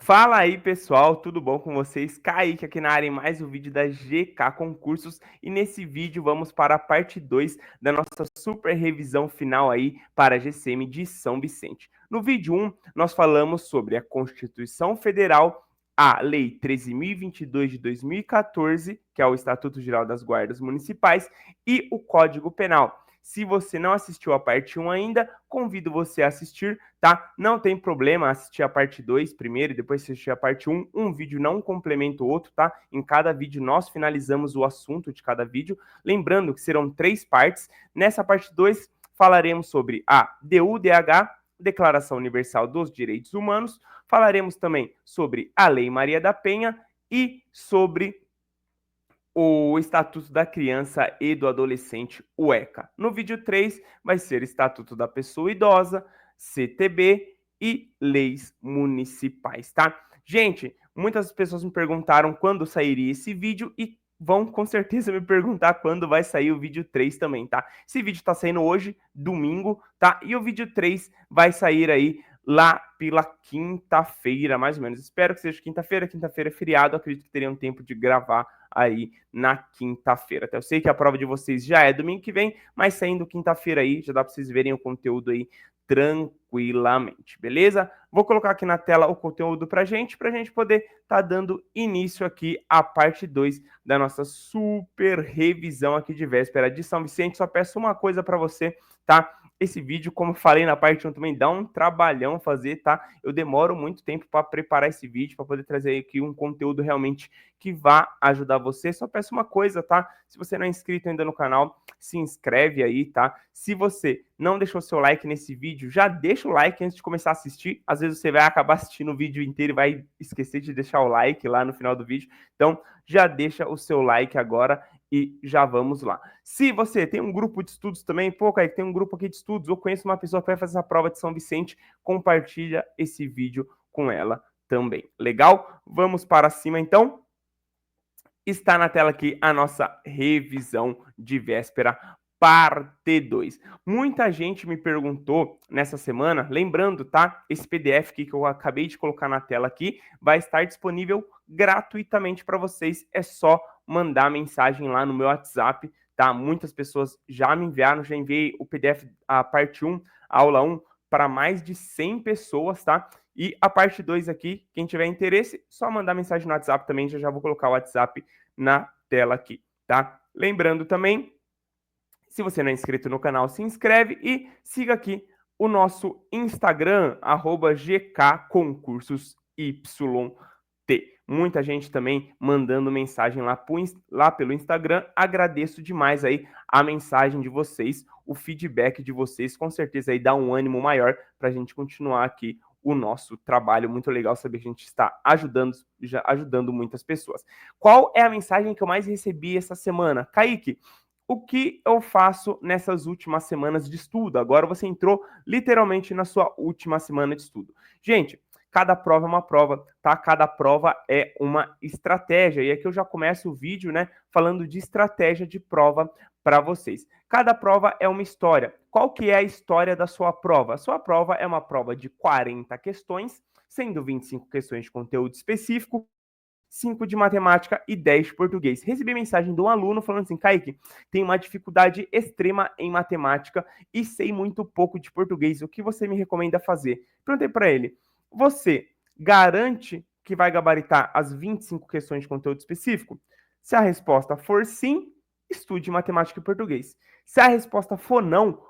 Fala aí, pessoal, tudo bom com vocês? Kaique aqui na área em mais um vídeo da GK Concursos e nesse vídeo vamos para a parte 2 da nossa super revisão final aí para a GCM de São Vicente. No vídeo 1, nós falamos sobre a Constituição Federal, a Lei 13.022 de 2014, que é o Estatuto Geral das Guardas Municipais, e o Código Penal. Se você não assistiu a parte 1 ainda, convido você a assistir, tá? Não tem problema assistir a parte 2 primeiro e depois assistir a parte 1. Um vídeo não complementa o outro, tá? Em cada vídeo nós finalizamos o assunto de cada vídeo. Lembrando que serão 3 partes. Nessa parte 2 falaremos sobre a DUDH, Declaração Universal dos Direitos Humanos. Falaremos também sobre a Lei Maria da Penha e sobre o Estatuto da Criança e do Adolescente, o ECA. No vídeo 3 vai ser Estatuto da Pessoa Idosa, CTB e leis municipais, tá? Gente, muitas pessoas me perguntaram quando sairia esse vídeo e vão com certeza me perguntar quando vai sair o vídeo 3 também, tá? Esse vídeo tá saindo hoje, domingo, tá? E o vídeo 3 vai sair aí lá pela quinta-feira, mais ou menos. Espero que seja quinta-feira. Quinta-feira é feriado, acredito que teriam tempo de gravar aí na quinta-feira. Até eu sei que a prova de vocês já é domingo que vem, mas saindo quinta-feira aí, já dá para vocês verem o conteúdo aí tranquilamente, beleza? Vou colocar aqui na tela o conteúdo pra gente poder tá dando início aqui à parte 2 da nossa super revisão aqui de véspera de São Vicente. Só peço uma coisa para você, tá? Esse vídeo, como falei na parte 1 também, dá um trabalhão fazer, tá? Eu demoro muito tempo para preparar esse vídeo, para poder trazer aqui um conteúdo realmente que vá ajudar você. Só peço uma coisa, tá? Se você não é inscrito ainda no canal, se inscreve aí, tá? Se você não deixou seu like nesse vídeo, já deixa o like antes de começar a assistir. Às vezes você vai acabar assistindo o vídeo inteiro e vai esquecer de deixar o like lá no final do vídeo. Então, já deixa o seu like agora e já vamos lá. Se você tem um grupo de estudos também, pô, Kaique, tem um grupo aqui de estudos, ou conheço uma pessoa que vai fazer essa prova de São Vicente, compartilha esse vídeo com ela também. Legal? Vamos para cima então? Está na tela aqui a nossa revisão de véspera, parte 2. Muita gente me perguntou nessa semana, lembrando, tá? Esse PDF aqui que eu acabei de colocar na tela aqui vai estar disponível gratuitamente para vocês. É só mandar mensagem lá no meu WhatsApp, tá? Muitas pessoas já me enviaram, já enviei o PDF, a parte 1, a aula 1, para mais de 100 pessoas, tá? E a parte 2 aqui, quem tiver interesse, só mandar mensagem no WhatsApp também, já vou colocar o WhatsApp na tela aqui, tá? Lembrando também, se você não é inscrito no canal, se inscreve e siga aqui o nosso Instagram, @GKConcursosYT. Muita gente também mandando mensagem lá pelo Instagram. Agradeço demais aí a mensagem de vocês, o feedback de vocês. Com certeza aí dá um ânimo maior para a gente continuar aqui o nosso trabalho. Muito legal saber que a gente está ajudando muitas pessoas. Qual é a mensagem que eu mais recebi essa semana? Kaique, o que eu faço nessas últimas semanas de estudo? Agora você entrou literalmente na sua última semana de estudo. Gente, cada prova é uma prova, tá? Cada prova é uma estratégia. E aqui eu já começo o vídeo, né, falando de estratégia de prova para vocês. Cada prova é uma história. Qual que é a história da sua prova? A sua prova é uma prova de 40 questões, sendo 25 questões de conteúdo específico, 5 de matemática e 10 de português. Recebi mensagem de um aluno falando assim: Kaique, tem uma dificuldade extrema em matemática e sei muito pouco de português. O que você me recomenda fazer? Perguntei para ele: você garante que vai gabaritar as 25 questões de conteúdo específico? Se a resposta for sim, estude matemática e português. Se a resposta for não,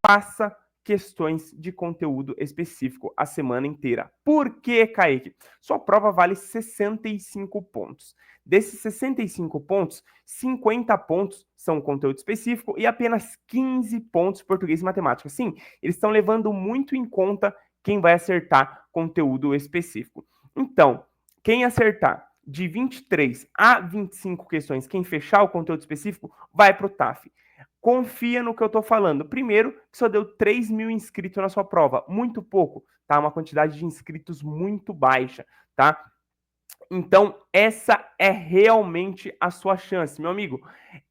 faça questões de conteúdo específico a semana inteira. Por que, Kaique? Sua prova vale 65 pontos. Desses 65 pontos, 50 pontos são conteúdo específico e apenas 15 pontos português e matemática. Sim, eles estão levando muito em conta quem vai acertar conteúdo específico. Então, quem acertar de 23 a 25 questões, quem fechar o conteúdo específico, vai para o TAF. Confia no que eu estou falando. Primeiro, que só deu 3 mil inscritos na sua prova. Muito pouco, tá? Uma quantidade de inscritos muito baixa, tá? Então, essa é realmente a sua chance, meu amigo,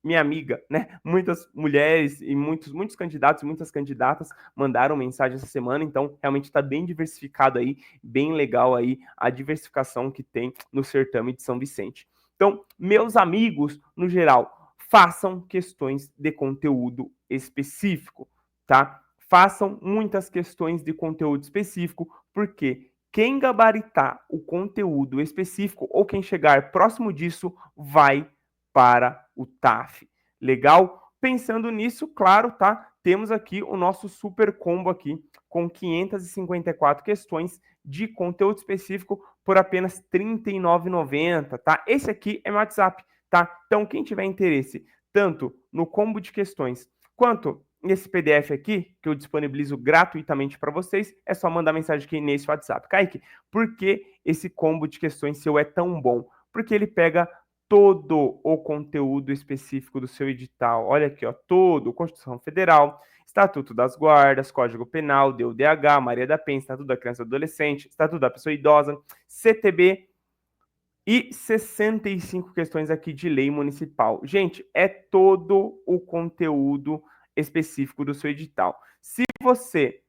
minha amiga, né? Muitas mulheres e muitos candidatos e muitas candidatas mandaram mensagem essa semana, então realmente está bem diversificado aí, bem legal aí a diversificação que tem no certame de São Vicente. Então, meus amigos, no geral, façam questões de conteúdo específico, tá? Façam muitas questões de conteúdo específico, porque quem gabaritar o conteúdo específico ou quem chegar próximo disso vai para o TAF. Legal? Pensando nisso, claro, tá? Temos aqui o nosso super combo aqui com 554 questões de conteúdo específico por apenas R$ 39,90, tá? Esse aqui é meu WhatsApp, tá? Então, quem tiver interesse tanto no combo de questões quanto nesse PDF aqui, que eu disponibilizo gratuitamente para vocês, é só mandar mensagem aqui nesse WhatsApp. Kaique, por que esse combo de questões seu é tão bom? Porque ele pega todo o conteúdo específico do seu edital. Olha aqui, ó, todo, Constituição Federal, Estatuto das Guardas, Código Penal, DUDH, Maria da Penha, Estatuto da Criança e Adolescente, Estatuto da Pessoa Idosa, CTB, e 65 questões aqui de lei municipal. Gente, é todo o conteúdo específico do seu edital. Se você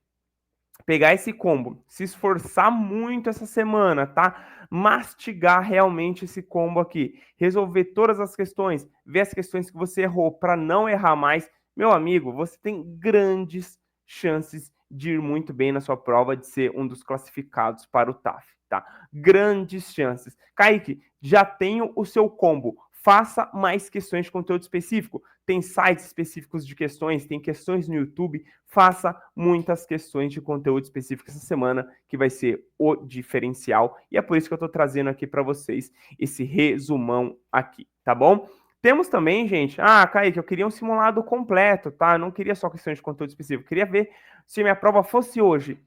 pegar esse combo, se esforçar muito essa semana, tá? Mastigar realmente esse combo aqui, resolver todas as questões, ver as questões que você errou para não errar mais, meu amigo, você tem grandes chances de ir muito bem na sua prova, de ser um dos classificados para o TAF, tá? Grandes chances. Kaique, já tenho o seu combo. Faça mais questões de conteúdo específico. Tem sites específicos de questões, tem questões no YouTube. Faça muitas questões de conteúdo específico essa semana, que vai ser o diferencial. E é por isso que eu estou trazendo aqui para vocês esse resumão aqui, tá bom? Temos também, gente, Kaique, eu queria um simulado completo, tá? Eu não queria só questões de conteúdo específico, eu queria ver se minha prova fosse hoje,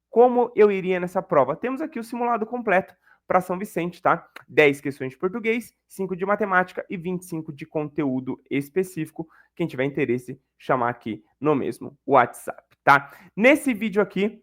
como eu iria nessa prova. Temos aqui o simulado completo para São Vicente, tá? 10 questões de português, 5 de matemática e 25 de conteúdo específico. Quem tiver interesse, chamar aqui no mesmo WhatsApp, tá? Nesse vídeo aqui,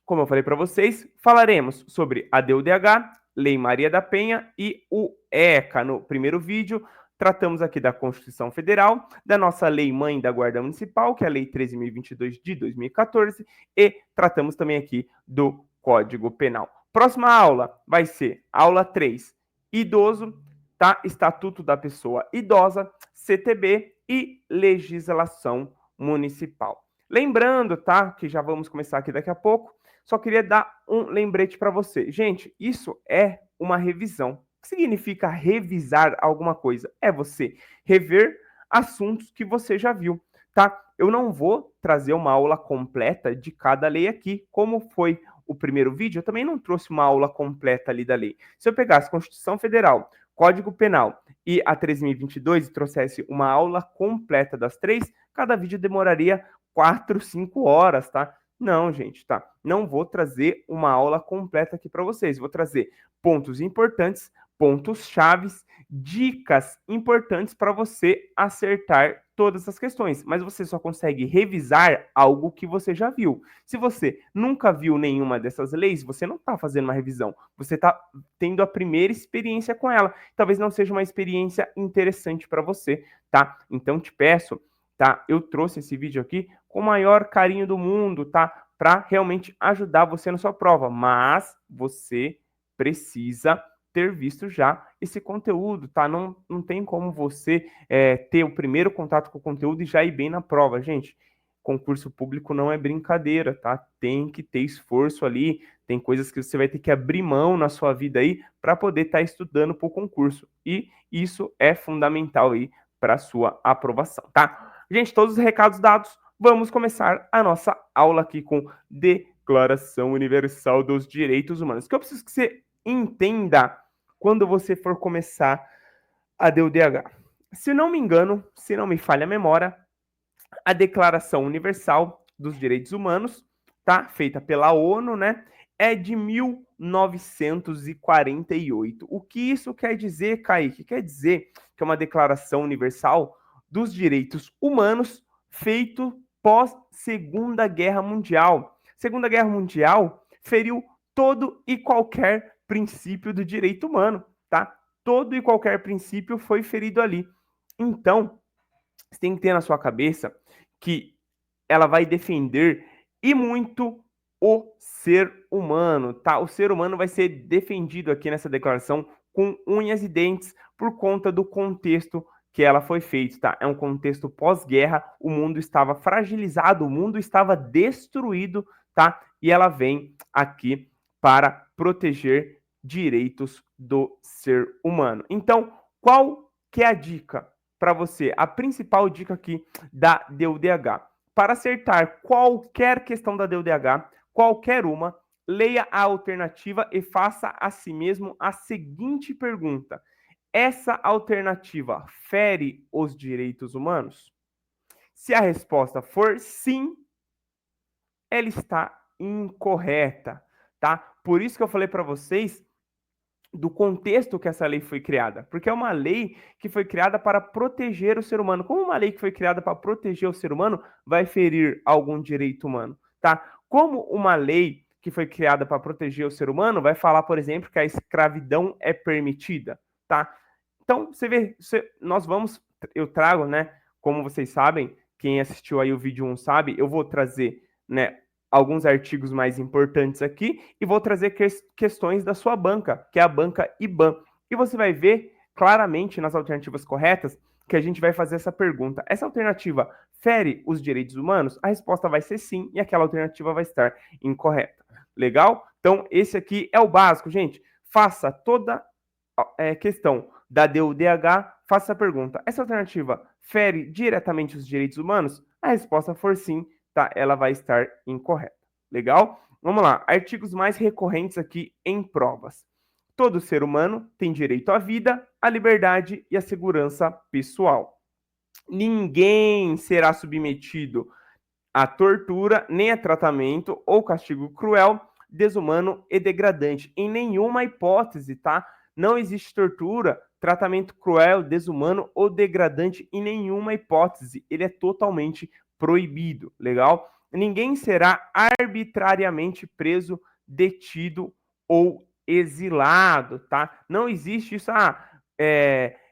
como eu falei para vocês, falaremos sobre a DUDH, Lei Maria da Penha e o ECA. No primeiro vídeo, tratamos aqui da Constituição Federal, da nossa Lei Mãe da Guarda Municipal, que é a Lei 13.022 de 2014, e tratamos também aqui do Código Penal. Próxima aula vai ser aula 3, idoso, tá? Estatuto da Pessoa Idosa, CTB e legislação municipal. Lembrando, tá? Que já vamos começar aqui daqui a pouco. Só queria dar um lembrete para você. Gente, isso é uma revisão. O que significa revisar alguma coisa? É você rever assuntos que você já viu, tá? Eu não vou trazer uma aula completa de cada lei aqui, como foi o primeiro vídeo, eu também não trouxe uma aula completa ali da lei. Se eu pegasse Constituição Federal, Código Penal e a 13.022 e trouxesse uma aula completa das três, cada vídeo demoraria 4, 5 horas, tá? Não, gente, tá? Não vou trazer uma aula completa aqui para vocês. Vou trazer pontos importantes, pontos chaves, dicas importantes para você acertar todas as questões. Mas você só consegue revisar algo que você já viu. Se você nunca viu nenhuma dessas leis, você não está fazendo uma revisão. Você está tendo a primeira experiência com ela. Talvez não seja uma experiência interessante para você, tá? Então te peço, tá? Eu trouxe esse vídeo aqui com o maior carinho do mundo, tá? Para realmente ajudar você na sua prova, mas você precisa ter visto já esse conteúdo, tá? Não tem como você ter o primeiro contato com o conteúdo e já ir bem na prova, gente. Concurso público não é brincadeira, tá? Tem que ter esforço ali, tem coisas que você vai ter que abrir mão na sua vida aí para poder estar estudando para o concurso. E isso é fundamental aí para a sua aprovação, tá? Gente, todos os recados dados, vamos começar a nossa aula aqui com Declaração Universal dos Direitos Humanos. Que eu preciso que você entenda quando você for começar a DUDH. Se não me engano, se não me falha a memória, a Declaração Universal dos Direitos Humanos, tá? Feita pela ONU, né? É de 1948. O que isso quer dizer, Kaique? Quer dizer que é uma Declaração Universal dos Direitos Humanos feito pós Segunda Guerra Mundial. Segunda Guerra Mundial feriu todo e qualquer princípio do direito humano, tá? Todo e qualquer princípio foi ferido ali. Então, você tem que ter na sua cabeça que ela vai defender e muito o ser humano, tá? O ser humano vai ser defendido aqui nessa declaração com unhas e dentes por conta do contexto que ela foi feita, tá? É um contexto pós-guerra, o mundo estava fragilizado, o mundo estava destruído, tá? E ela vem aqui para proteger direitos do ser humano. Então, qual que é a dica para você? A principal dica aqui da DUDH. Para acertar qualquer questão da DUDH, qualquer uma, leia a alternativa e faça a si mesmo a seguinte pergunta: essa alternativa fere os direitos humanos? Se a resposta for sim, ela está incorreta, tá? Por isso que eu falei para vocês do contexto que essa lei foi criada, porque é uma lei que foi criada para proteger o ser humano. Como uma lei que foi criada para proteger o ser humano vai ferir algum direito humano, tá? Como uma lei que foi criada para proteger o ser humano vai falar, por exemplo, que a escravidão é permitida, tá? Então, você vê, eu trago, né, como vocês sabem, quem assistiu aí o vídeo 1 sabe, eu vou trazer, né, alguns artigos mais importantes aqui e vou trazer questões da sua banca, que é a banca IBAN. E você vai ver claramente nas alternativas corretas que a gente vai fazer essa pergunta. Essa alternativa fere os direitos humanos? A resposta vai ser sim e aquela alternativa vai estar incorreta. Legal? Então, esse aqui é o básico, gente. Faça toda questão da DUDH, faça a pergunta: essa alternativa fere diretamente os direitos humanos? A resposta for sim, tá? Ela vai estar incorreta. Legal? Vamos lá. Artigos mais recorrentes aqui em provas. Todo ser humano tem direito à vida, à liberdade e à segurança pessoal. Ninguém será submetido a tortura, nem a tratamento ou castigo cruel, desumano e degradante. Em nenhuma hipótese, tá? Não existe tortura, tratamento cruel, desumano ou degradante em nenhuma hipótese. Ele é totalmente proibido, legal? Ninguém será arbitrariamente preso, detido ou exilado, tá? Não existe isso,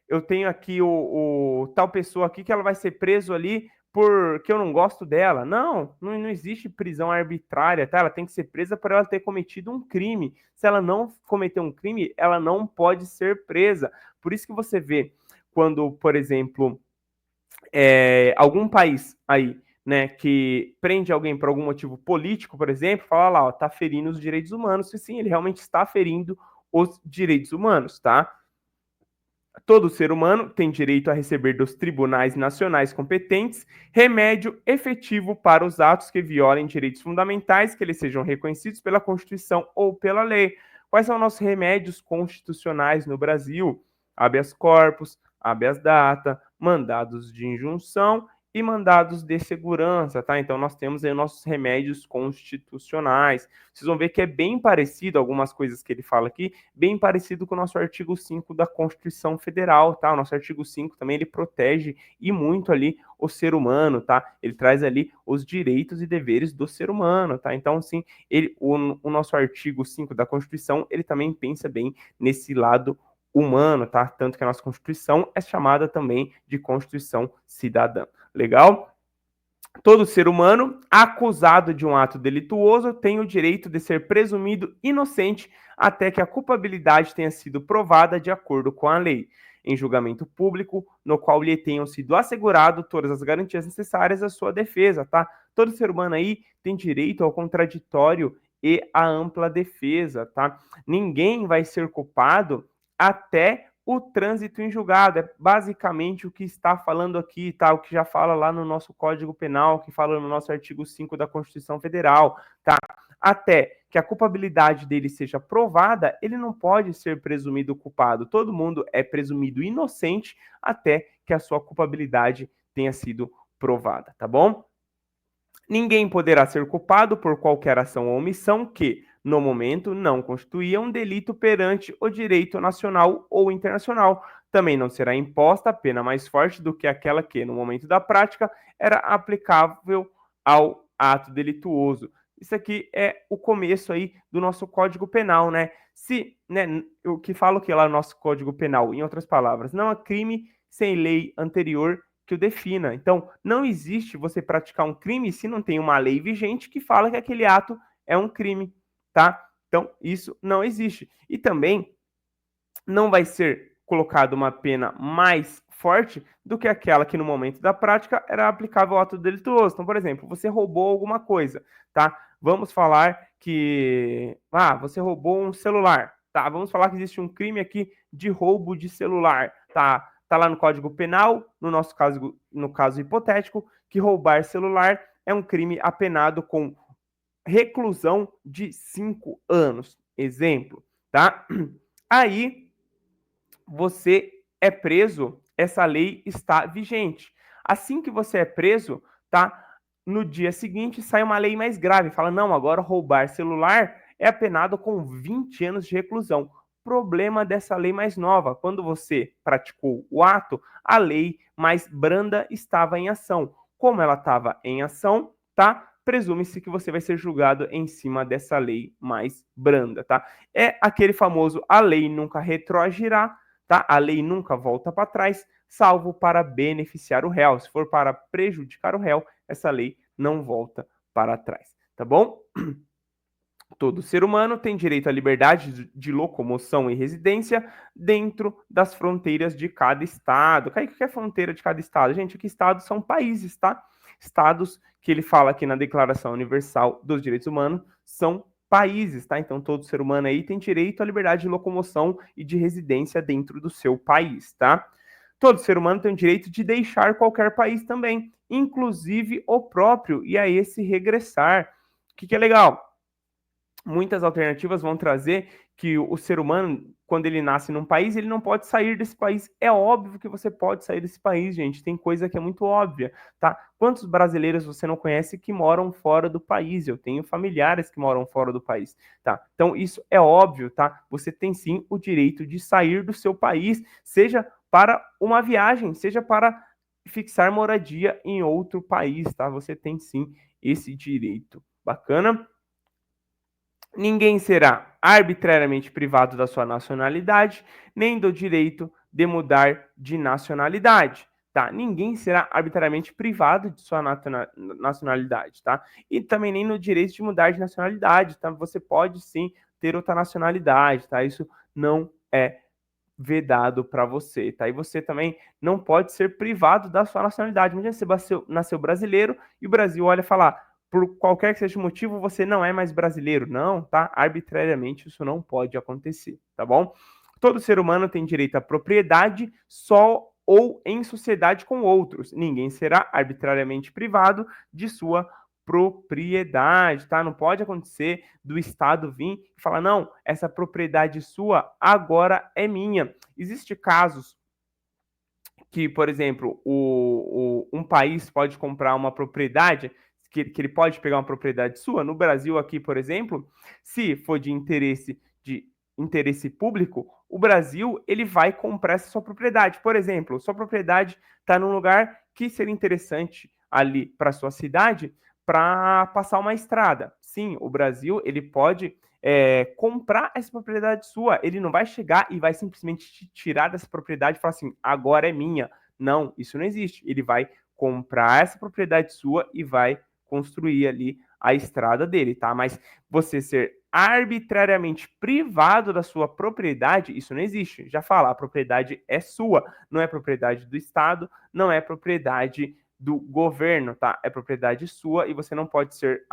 eu tenho aqui o tal pessoa aqui que ela vai ser preso ali porque eu não gosto dela. Não existe prisão arbitrária, tá? Ela tem que ser presa por ela ter cometido um crime. Se ela não cometer um crime, ela não pode ser presa. Por isso que você vê quando, por exemplo, algum país aí, né, que prende alguém por algum motivo político, por exemplo, fala lá, ó, tá ferindo os direitos humanos. E sim, ele realmente está ferindo os direitos humanos, tá? Todo ser humano tem direito a receber dos tribunais nacionais competentes remédio efetivo para os atos que violem direitos fundamentais, que eles sejam reconhecidos pela Constituição ou pela lei. Quais são nossos remédios constitucionais no Brasil? Habeas corpus, habeas data, mandados de injunção e mandados de segurança, tá? Então nós temos aí nossos remédios constitucionais. Vocês vão ver que é bem parecido, algumas coisas que ele fala aqui, bem parecido com o nosso artigo 5 da Constituição Federal, tá? O nosso artigo 5 também, ele protege e muito ali o ser humano, tá? Ele traz ali os direitos e deveres do ser humano, tá? Então, sim, o nosso artigo 5 da Constituição, ele também pensa bem nesse lado humano, tá? Tanto que a nossa Constituição é chamada também de Constituição Cidadã. Legal? Todo ser humano acusado de um ato delituoso tem o direito de ser presumido inocente até que a culpabilidade tenha sido provada de acordo com a lei, em julgamento público, no qual lhe tenham sido assegurado todas as garantias necessárias à sua defesa, tá? Todo ser humano aí tem direito ao contraditório e à ampla defesa, tá? Ninguém vai ser culpado até o trânsito em julgado. É basicamente o que está falando aqui, tá? O que já fala lá no nosso Código Penal, que fala no nosso artigo 5 da Constituição Federal, tá? Até que a culpabilidade dele seja provada, ele não pode ser presumido culpado. Todo mundo é presumido inocente até que a sua culpabilidade tenha sido provada, tá bom? Ninguém poderá ser culpado por qualquer ação ou omissão que, no momento, não constituía um delito perante o direito nacional ou internacional. Também não será imposta a pena mais forte do que aquela que, no momento da prática, era aplicável ao ato delituoso. isso aqui é o começo aí do nosso Código Penal, né? Se, né, o que fala o que lá no nosso Código Penal, em outras palavras, não há crime sem lei anterior que o defina. Então, não existe você praticar um crime se não tem uma lei vigente que fala que aquele ato é um crime, tá? Então, isso não existe. E também não vai ser colocada uma pena mais forte do que aquela que no momento da prática era aplicável ao ato delituoso. Então, por exemplo, você roubou alguma coisa, tá? Vamos falar que você roubou um celular, tá? Vamos falar que existe um crime aqui de roubo de celular, tá? Tá lá no Código Penal, no nosso caso, no caso hipotético, que roubar celular é um crime apenado com reclusão de 5 anos. Exemplo, tá? Aí você é preso, essa lei está vigente. Assim que você é preso, tá? No dia seguinte sai uma lei mais grave, fala: "Não, agora roubar celular é apenado com 20 anos de reclusão". Problema dessa lei mais nova, quando você praticou o ato, a lei mais branda estava em ação. Como ela estava em ação, tá? Presume-se que você vai ser julgado em cima dessa lei mais branda, tá? É aquele famoso: a lei nunca retroagirá, tá? A lei nunca volta para trás, salvo para beneficiar o réu. Se for para prejudicar o réu, essa lei não volta para trás, tá bom? Todo ser humano tem direito à liberdade de locomoção e residência dentro das fronteiras de cada estado. O que é fronteira de cada estado? Gente, aqui estados são países, tá? Estados que ele fala aqui na Declaração Universal dos Direitos Humanos são países, tá? Então todo ser humano aí tem direito à liberdade de locomoção e de residência dentro do seu país, tá? Todo ser humano tem o direito de deixar qualquer país também, inclusive o próprio, e a esse regressar. O que é legal? Muitas alternativas vão trazer que o ser humano, quando ele nasce num país, ele não pode sair desse país. É óbvio que você pode sair desse país, gente. Tem coisa que é muito óbvia, tá? Quantos brasileiros você não conhece que moram fora do país? Eu tenho familiares que moram fora do país, tá? Então isso é óbvio, tá? Você tem sim o direito de sair do seu país, seja para uma viagem, seja para fixar moradia em outro país, tá? Você tem sim esse direito. Bacana? Ninguém será arbitrariamente privado da sua nacionalidade, nem do direito de mudar de nacionalidade, tá? Ninguém será arbitrariamente privado de sua nacionalidade, tá? E também nem no direito de mudar de nacionalidade, tá? Você pode sim ter outra nacionalidade, tá? Isso não é vedado para você, tá? E você também não pode ser privado da sua nacionalidade. Imagina você nasceu brasileiro e o Brasil olha e fala: por qualquer que seja o motivo, você não é mais brasileiro. Não, tá? Arbitrariamente isso não pode acontecer, tá bom? Todo ser humano tem direito à propriedade só ou em sociedade com outros. Ninguém será arbitrariamente privado de sua propriedade, tá? Não pode acontecer do Estado vir e falar: não, essa propriedade sua agora é minha. Existem casos que, por exemplo, um país pode comprar uma propriedade, que ele pode pegar uma propriedade sua. No Brasil, aqui, por exemplo, se for de interesse público, o Brasil ele vai comprar essa sua propriedade. Por exemplo, sua propriedade está num lugar que seria interessante ali para sua cidade para passar uma estrada. Sim, o Brasil ele pode comprar essa propriedade sua. Ele não vai chegar e vai simplesmente te tirar dessa propriedade e falar assim: agora é minha. Não, isso não existe. Ele vai comprar essa propriedade sua e vai construir ali a estrada dele, tá? Mas você ser arbitrariamente privado da sua propriedade, isso não existe. Já fala, a propriedade é sua, não é propriedade do Estado, não é propriedade do governo, tá? É propriedade sua e você não pode ser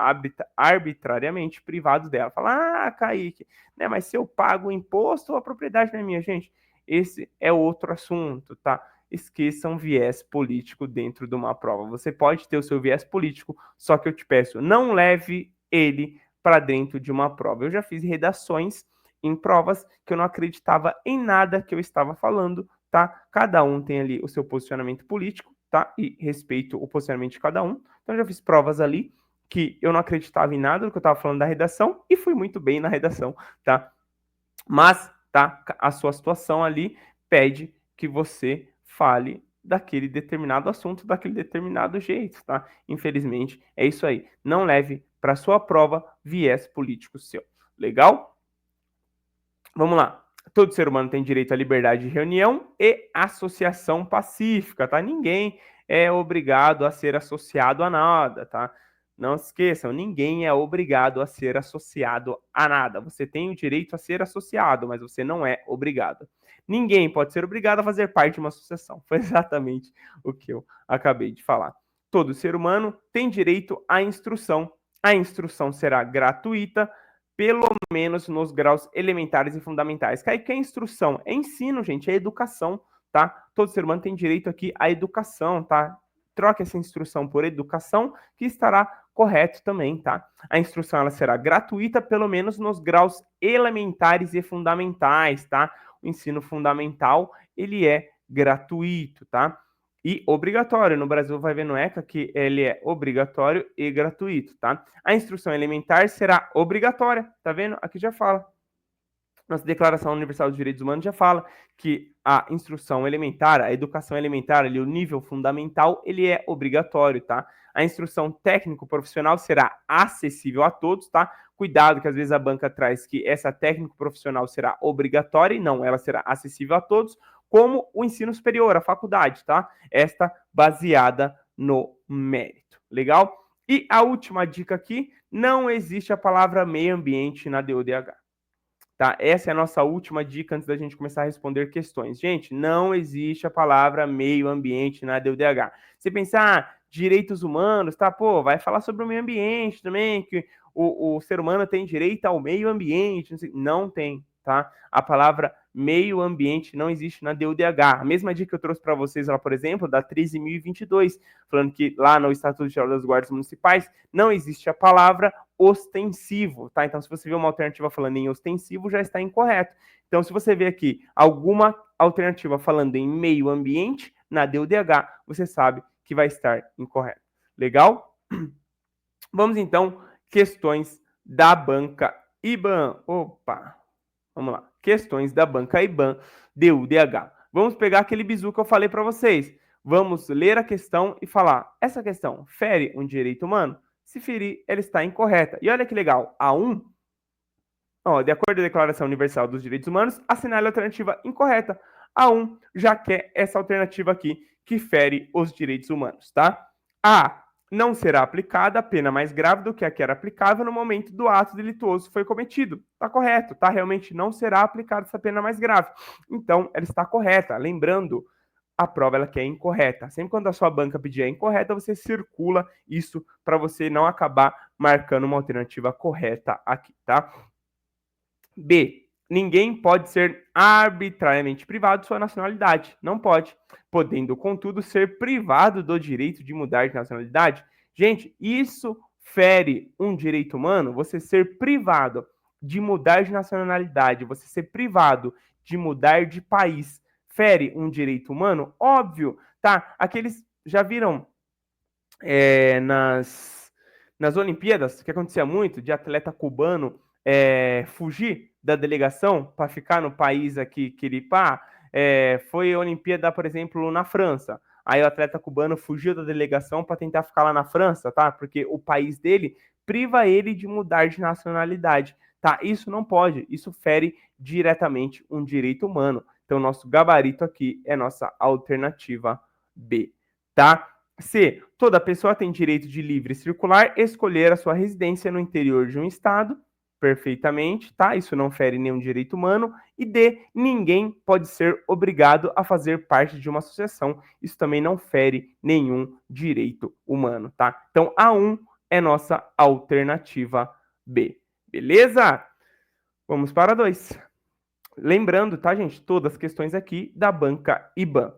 arbitrariamente privado dela. Fala: ah, Kaique, né? Mas se eu pago imposto, a propriedade não é minha, gente. Esse é outro assunto, tá? Esqueçam viés político dentro de uma prova. Você pode ter o seu viés político, só que eu te peço, não leve ele para dentro de uma prova. Eu já fiz redações em provas que eu não acreditava em nada que eu estava falando, tá? Cada um tem ali o seu posicionamento político, tá? E respeito o posicionamento de cada um. Então, eu já fiz provas ali que eu não acreditava em nada do que eu estava falando da redação e fui muito bem na redação, tá? Mas, tá? A sua situação ali pede que você fale daquele determinado assunto, daquele determinado jeito, tá? Infelizmente, é isso aí. Não leve para sua prova viés político seu. Legal? Vamos lá. Todo ser humano tem direito à liberdade de reunião e associação pacífica, tá? Ninguém é obrigado a ser associado a nada, tá? Não se esqueçam, ninguém é obrigado a ser associado a nada. Você tem o direito a ser associado, mas você não é obrigado. Ninguém pode ser obrigado a fazer parte de uma associação. Foi exatamente o que eu acabei de falar. Todo ser humano tem direito à instrução. A instrução será gratuita, pelo menos nos graus elementares e fundamentais. Que é instrução? É ensino, gente, é educação, tá? Todo ser humano tem direito aqui à educação, tá? Troque essa instrução por educação, que estará correto também, tá? A instrução ela será gratuita, pelo menos nos graus elementares e fundamentais, tá? O ensino fundamental, ele é gratuito, tá? E obrigatório. No Brasil vai ver no ECA que ele é obrigatório e gratuito, tá? A instrução elementar será obrigatória, tá vendo? Aqui já fala. Nossa Declaração Universal dos Direitos Humanos já fala que a instrução elementar, a educação elementar, ali, o nível fundamental, ele é obrigatório, tá? A instrução técnico-profissional será acessível a todos, tá? Cuidado que às vezes a banca traz que essa técnico-profissional será obrigatória e não, ela será acessível a todos, como o ensino superior, a faculdade, tá? Esta baseada no mérito. Legal? E a última dica aqui, não existe a palavra meio ambiente na DODH. Tá? Essa é a nossa última dica antes da gente começar a responder questões. Gente, não existe a palavra meio ambiente na DUDH. Você pensar, direitos humanos, tá? Pô, vai falar sobre o meio ambiente também, que o ser humano tem direito ao meio ambiente. Não tem, tá? A palavra meio ambiente não existe na DUDH. A mesma dica que eu trouxe para vocês lá, por exemplo, da 13.022, falando que lá no Estatuto Geral das Guardas Municipais não existe a palavra ostensivo, tá? Então, se você vê uma alternativa falando em ostensivo, já está incorreto. Então, se você vê aqui alguma alternativa falando em meio ambiente, na DUDH, você sabe que vai estar incorreto. Legal? Vamos, então, questões da banca IBAN. Opa! Vamos lá. Questões da banca IBAN, DUDH. Vamos pegar aquele bizu que eu falei para vocês. Vamos ler a questão e falar, essa questão fere um direito humano? Se ferir, ela está incorreta. E olha que legal, a 1, de acordo com a Declaração Universal dos Direitos Humanos, assinale a alternativa incorreta. A 1 já quer essa alternativa aqui, que fere os direitos humanos, tá? A, não será aplicada a pena mais grave do que a que era aplicável no momento do ato delituoso que foi cometido. Tá correto, tá? Realmente não será aplicada essa pena mais grave. Então, ela está correta. Lembrando, a prova ela quer incorreta. Sempre quando a sua banca pedir a incorreta, você circula isso para você não acabar marcando uma alternativa correta aqui, tá? B. Ninguém pode ser arbitrariamente privado de sua nacionalidade. Não pode. Podendo, contudo, ser privado do direito de mudar de nacionalidade. Gente, isso fere um direito humano? Você ser privado de mudar de nacionalidade, você ser privado de mudar de país, fere um direito humano? Óbvio, tá? Aqueles já viram nas Olimpíadas, que acontecia muito, de atleta cubano fugir da delegação para ficar no país aqui que ele foi a Olimpíada, por exemplo, na França. Aí o atleta cubano fugiu da delegação para tentar ficar lá na França, tá? Porque o país dele priva ele de mudar de nacionalidade, tá? Isso não pode, isso fere diretamente um direito humano. Então, nosso gabarito aqui é nossa alternativa B, tá? C. Toda pessoa tem direito de livre circular, escolher a sua residência no interior de um estado, perfeitamente, tá? Isso não fere nenhum direito humano. E D. Ninguém pode ser obrigado a fazer parte de uma associação. Isso também não fere nenhum direito humano, tá? Então, a 1 é nossa alternativa B. Beleza? Vamos para 2. Lembrando, tá, gente? Todas as questões aqui da banca IBAN.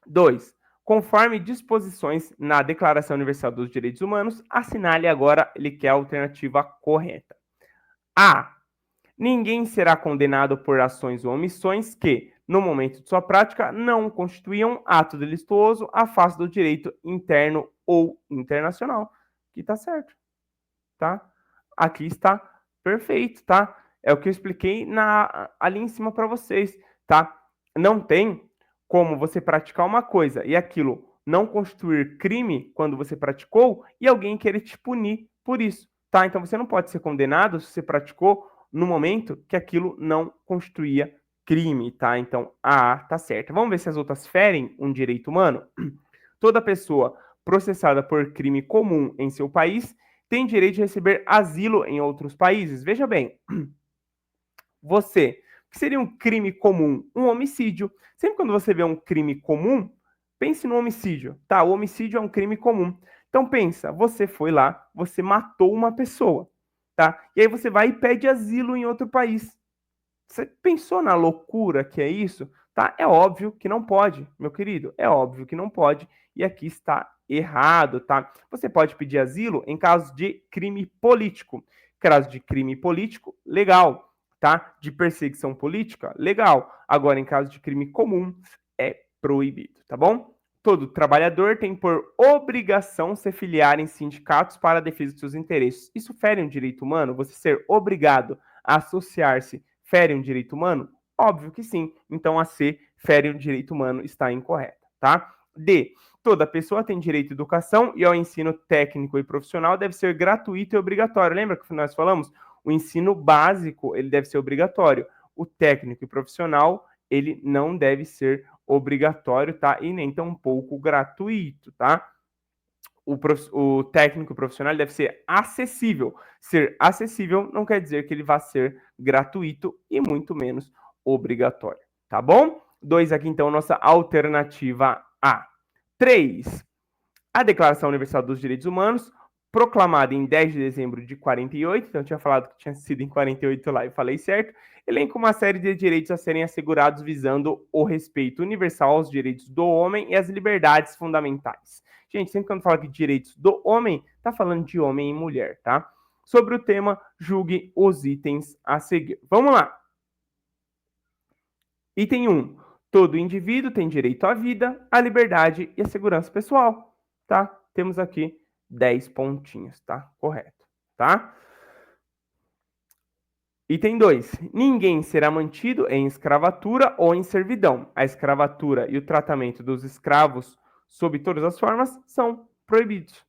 2. Conforme disposições na Declaração Universal dos Direitos Humanos, assinale agora ele quer a alternativa correta. A. Ninguém será condenado por ações ou omissões que, no momento de sua prática, não constituíam ato delituoso à face do direito interno ou internacional. Aqui está certo, tá? Aqui está perfeito, tá? É o que eu expliquei ali em cima para vocês, tá? Não tem como você praticar uma coisa e aquilo não constituir crime quando você praticou e alguém querer te punir por isso, tá? Então você não pode ser condenado se você praticou no momento que aquilo não constituía crime, tá? Então a A tá certa. Vamos ver se as outras ferem um direito humano? Toda pessoa processada por crime comum em seu país tem direito de receber asilo em outros países. Veja bem, você, o que seria um crime comum? Um homicídio. Sempre quando você vê um crime comum, pense no homicídio, tá? O homicídio é um crime comum. Então pensa, você foi lá, você matou uma pessoa, tá? E aí você vai e pede asilo em outro país. Você pensou na loucura que é isso? Tá? É óbvio que não pode, meu querido. É óbvio que não pode. E aqui está errado, tá? Você pode pedir asilo em caso de crime político. Caso de crime político, legal, tá? De perseguição política, legal. Agora, em caso de crime comum, é proibido, tá bom? Todo trabalhador tem por obrigação se filiar em sindicatos para a defesa de seus interesses. Isso fere um direito humano? Você ser obrigado a associar-se fere um direito humano? Óbvio que sim. Então a C, fere um direito humano, está incorreta, tá? D, toda pessoa tem direito à educação e ao ensino técnico e profissional deve ser gratuito e obrigatório. Lembra que nós falamos? O ensino básico, ele deve ser obrigatório. O técnico e profissional, ele não deve ser obrigatório, tá? E nem tampouco gratuito, tá? O técnico profissional deve ser acessível. Ser acessível não quer dizer que ele vá ser gratuito e muito menos obrigatório, tá bom? 2 aqui, então, nossa alternativa A. 3. A Declaração Universal dos Direitos Humanos, proclamada em 10 de dezembro de 48, então eu tinha falado que tinha sido em 48 lá e falei certo, elenca uma série de direitos a serem assegurados visando o respeito universal aos direitos do homem e às liberdades fundamentais. Gente, sempre quando fala que direitos do homem, tá falando de homem e mulher, tá? Sobre o tema, julgue os itens a seguir. Vamos lá. Item 1. Todo indivíduo tem direito à vida, à liberdade e à segurança pessoal, tá? Temos aqui 10 pontinhos, tá? Correto, tá? Item 2. Ninguém será mantido em escravatura ou em servidão. A escravatura e o tratamento dos escravos, sob todas as formas, são proibidos.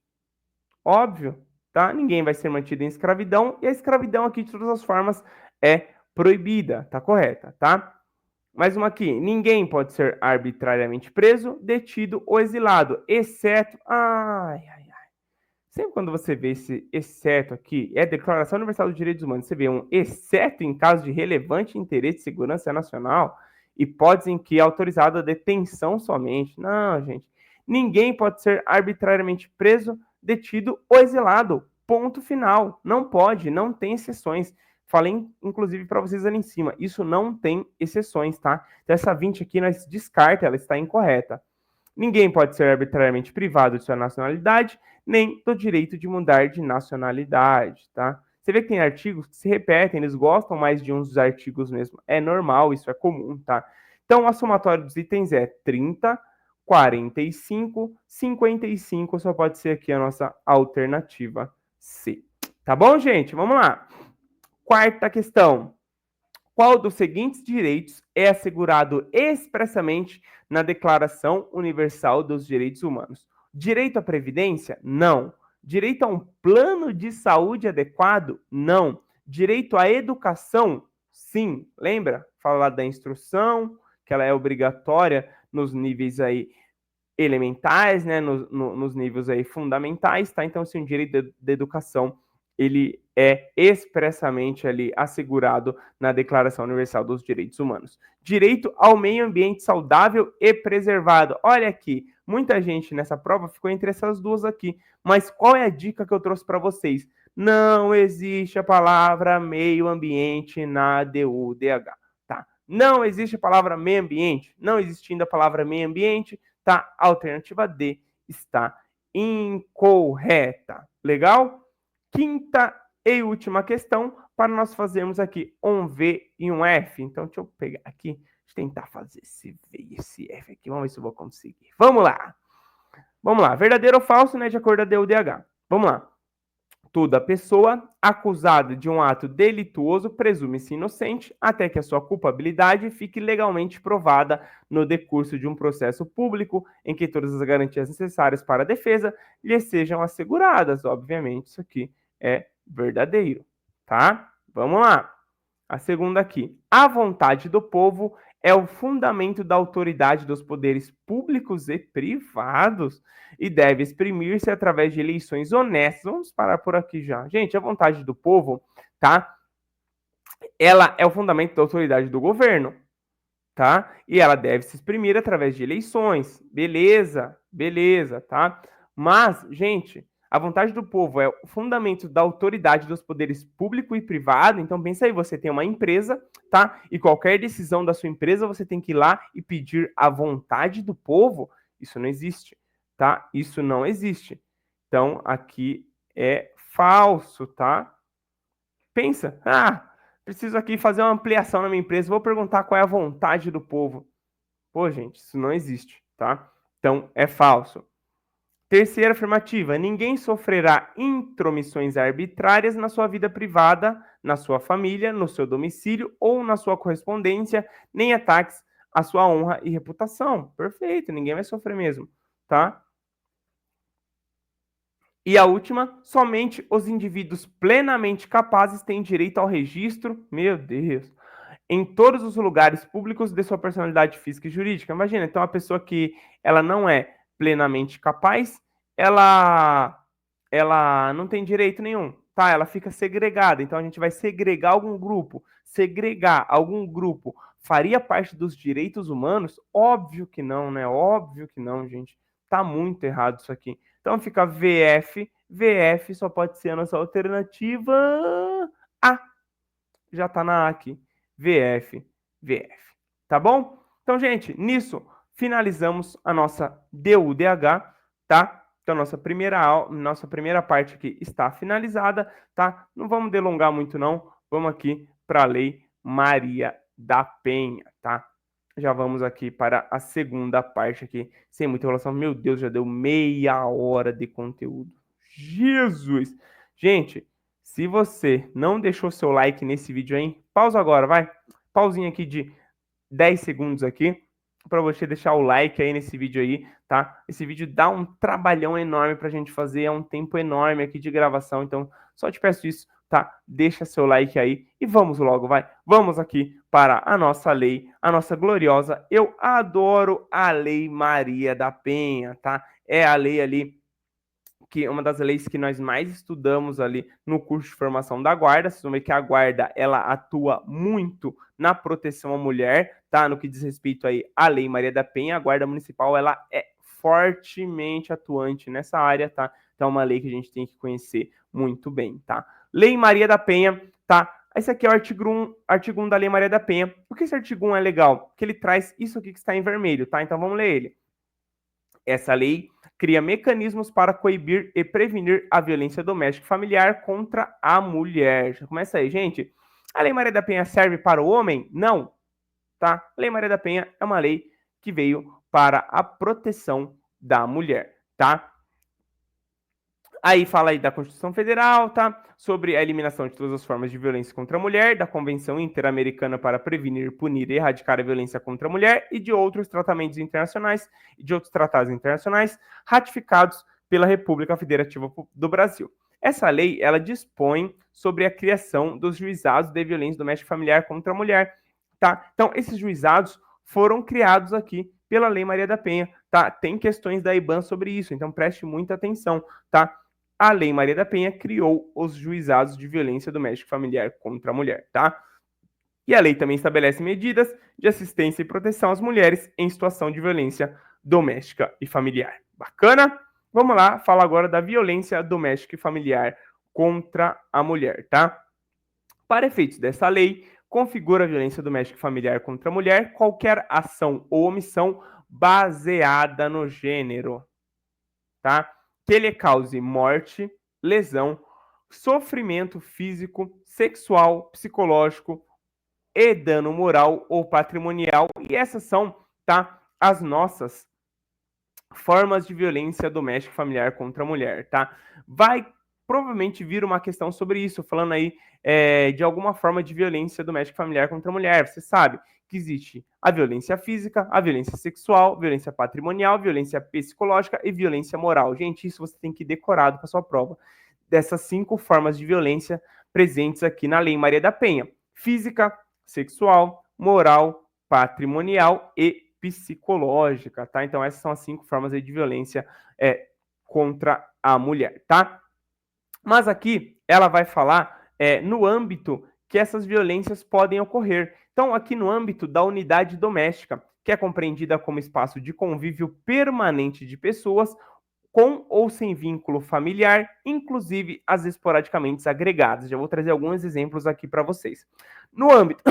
Óbvio, tá? Ninguém vai ser mantido em escravidão e a escravidão aqui, de todas as formas, é proibida, tá correta, tá? Mais uma aqui. Ninguém pode ser arbitrariamente preso, detido ou exilado, exceto... Sempre quando você vê esse exceto aqui, é a Declaração Universal dos Direitos Humanos, você vê um exceto em caso de relevante interesse de segurança nacional, hipótese em que é autorizada a detenção somente. Não, gente. Ninguém pode ser arbitrariamente preso, detido ou exilado. Ponto final. Não pode, não tem exceções. Falei, inclusive, para vocês ali em cima. Isso não tem exceções, tá? Então, essa 20 aqui, nós descarta, ela está incorreta. Ninguém pode ser arbitrariamente privado de sua nacionalidade, nem do direito de mudar de nacionalidade, tá? Você vê que tem artigos que se repetem, eles gostam mais de uns dos artigos mesmo. É normal, isso é comum, tá? Então, a somatória dos itens é 30, 45, 55, só pode ser aqui a nossa alternativa C. Tá bom, gente? Vamos lá. Quarta questão. Qual dos seguintes direitos é assegurado expressamente na Declaração Universal dos Direitos Humanos? Direito à previdência? Não. Direito a um plano de saúde adequado? Não. Direito à educação? Sim. Lembra? Falar da instrução, que ela é obrigatória nos níveis aí elementares, né, nos níveis aí fundamentais, tá? Então, sim, o direito de educação, ele é expressamente ali assegurado na Declaração Universal dos Direitos Humanos. Direito ao meio ambiente saudável e preservado. Olha aqui, muita gente nessa prova ficou entre essas duas aqui, mas qual é a dica que eu trouxe para vocês? Não existe a palavra meio ambiente na DUDH, tá? Não existe a palavra meio ambiente, não existindo a palavra meio ambiente, tá? A alternativa D está incorreta. Legal? Quinta e última questão para nós fazermos aqui um V e um F. Então, deixa eu pegar aqui, deixa eu tentar fazer esse V e esse F aqui. Vamos ver se eu vou conseguir. Vamos lá. Vamos lá. Verdadeiro ou falso, né? De acordo com a DUDH. Vamos lá. Toda pessoa acusada de um ato delituoso presume-se inocente até que a sua culpabilidade fique legalmente provada no decurso de um processo público em que todas as garantias necessárias para a defesa lhe sejam asseguradas. Obviamente, isso aqui é verdadeiro, tá? Vamos lá. A segunda aqui. A vontade do povo é o fundamento da autoridade dos poderes públicos e privados e deve exprimir-se através de eleições honestas. Vamos parar por aqui já. Gente, a vontade do povo, tá? Ela é o fundamento da autoridade do governo, tá? E ela deve se exprimir através de eleições. Beleza, beleza, tá? Mas, gente, a vontade do povo é o fundamento da autoridade dos poderes público e privado. Então, pensa aí, você tem uma empresa, tá? E qualquer decisão da sua empresa, você tem que ir lá e pedir a vontade do povo. Isso não existe, tá? Isso não existe. Então, aqui é falso, tá? Pensa, preciso aqui fazer uma ampliação na minha empresa, vou perguntar qual é a vontade do povo. Pô, gente, isso não existe, tá? Então, é falso. Terceira afirmativa: ninguém sofrerá intromissões arbitrárias na sua vida privada, na sua família, no seu domicílio ou na sua correspondência, nem ataques à sua honra e reputação. Perfeito, ninguém vai sofrer mesmo, tá? E a última, somente os indivíduos plenamente capazes têm direito ao registro, meu Deus, em todos os lugares públicos de sua personalidade física e jurídica. Imagina, então a pessoa que ela não é plenamente capaz, ela ela não tem direito nenhum, tá? Ela fica segregada. Então a gente vai segregar algum grupo. Segregar algum grupo faria parte dos direitos humanos? Óbvio que não, né? Óbvio que não, gente. Tá muito errado isso aqui. Então fica VF, VF só pode ser a nossa alternativa A. Já tá na A aqui. VF, VF. Tá bom? Então, gente, nisso finalizamos a nossa DUDH, tá? Então, nossa primeira parte aqui está finalizada, tá? Não vamos delongar muito, não. Vamos aqui para a Lei Maria da Penha, tá? Já vamos aqui para a segunda parte aqui, sem muita enrolação. Meu Deus, já deu meia hora de conteúdo. Jesus! Gente, se você não deixou seu like nesse vídeo aí, pausa agora, vai. Pausinha aqui de 10 segundos aqui, para você deixar o like aí nesse vídeo aí, tá? Esse vídeo dá um trabalhão enorme pra gente fazer, é um tempo enorme aqui de gravação, então só te peço isso, tá? Deixa seu like aí e vamos logo, vai. Vamos aqui para a nossa lei, a nossa gloriosa. Eu adoro a Lei Maria da Penha, tá? É a lei ali que é uma das leis que nós mais estudamos ali no curso de formação da guarda. Vocês vão ver que a guarda, ela atua muito na proteção à mulher, tá? No que diz respeito aí à Lei Maria da Penha, a guarda municipal, ela é fortemente atuante nessa área, tá? Então é uma lei que a gente tem que conhecer muito bem, tá? Lei Maria da Penha, tá? Esse aqui é o artigo 1 da Lei Maria da Penha. Por que esse artigo 1 é legal? Porque ele traz isso aqui que está em vermelho, tá? Então vamos ler ele. Essa lei cria mecanismos para coibir e prevenir a violência doméstica e familiar contra a mulher. Já começa aí, gente. A Lei Maria da Penha serve para o homem? Não, tá? A Lei Maria da Penha é uma lei que veio para a proteção da mulher, tá? Aí fala aí da Constituição Federal, tá? Sobre a eliminação de todas as formas de violência contra a mulher, da Convenção Interamericana para prevenir, punir e erradicar a violência contra a mulher e de outros tratamentos internacionais e de outros tratados internacionais ratificados pela República Federativa do Brasil. Essa lei, ela dispõe sobre a criação dos juizados de violência doméstica e familiar contra a mulher, tá? Então, esses juizados foram criados aqui pela Lei Maria da Penha, tá? Tem questões da IBAN sobre isso, então preste muita atenção, tá? A Lei Maria da Penha criou os juizados de violência doméstica e familiar contra a mulher, tá? E a lei também estabelece medidas de assistência e proteção às mulheres em situação de violência doméstica e familiar. Bacana? Vamos lá, falar agora da violência doméstica e familiar contra a mulher, tá? Para efeitos dessa lei, configura a violência doméstica e familiar contra a mulher qualquer ação ou omissão baseada no gênero, tá? Que lhe cause morte, lesão, sofrimento físico, sexual, psicológico e dano moral ou patrimonial. E essas são, tá, as nossas formas de violência doméstica e familiar contra a mulher, tá? Vai provavelmente vir uma questão sobre isso, falando aí de alguma forma de violência doméstica e familiar contra a mulher. Você sabe que existe a violência física, a violência sexual, violência patrimonial, violência psicológica e violência moral. Gente, isso você tem que ir decorado para sua prova. dessas 5 formas de violência presentes aqui na Lei Maria da Penha: física, sexual, moral, patrimonial e psicológica, tá? Então essas são as 5 formas aí de violência contra a mulher, tá? Mas aqui ela vai falar no âmbito que essas violências podem ocorrer. Então, aqui no âmbito da unidade doméstica, que é compreendida como espaço de convívio permanente de pessoas com ou sem vínculo familiar, inclusive as esporadicamente agregadas. Já vou trazer alguns exemplos aqui para vocês. No âmbito...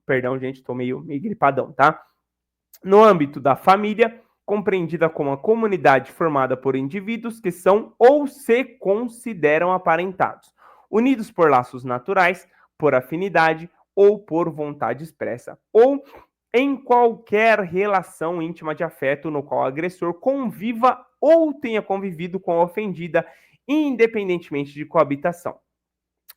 Perdão, gente, estou meio gripadão, tá? No âmbito da família, compreendida como a comunidade formada por indivíduos que são ou se consideram aparentados, unidos por laços naturais, por afinidade ou por vontade expressa, ou em qualquer relação íntima de afeto no qual o agressor conviva ou tenha convivido com a ofendida, independentemente de coabitação.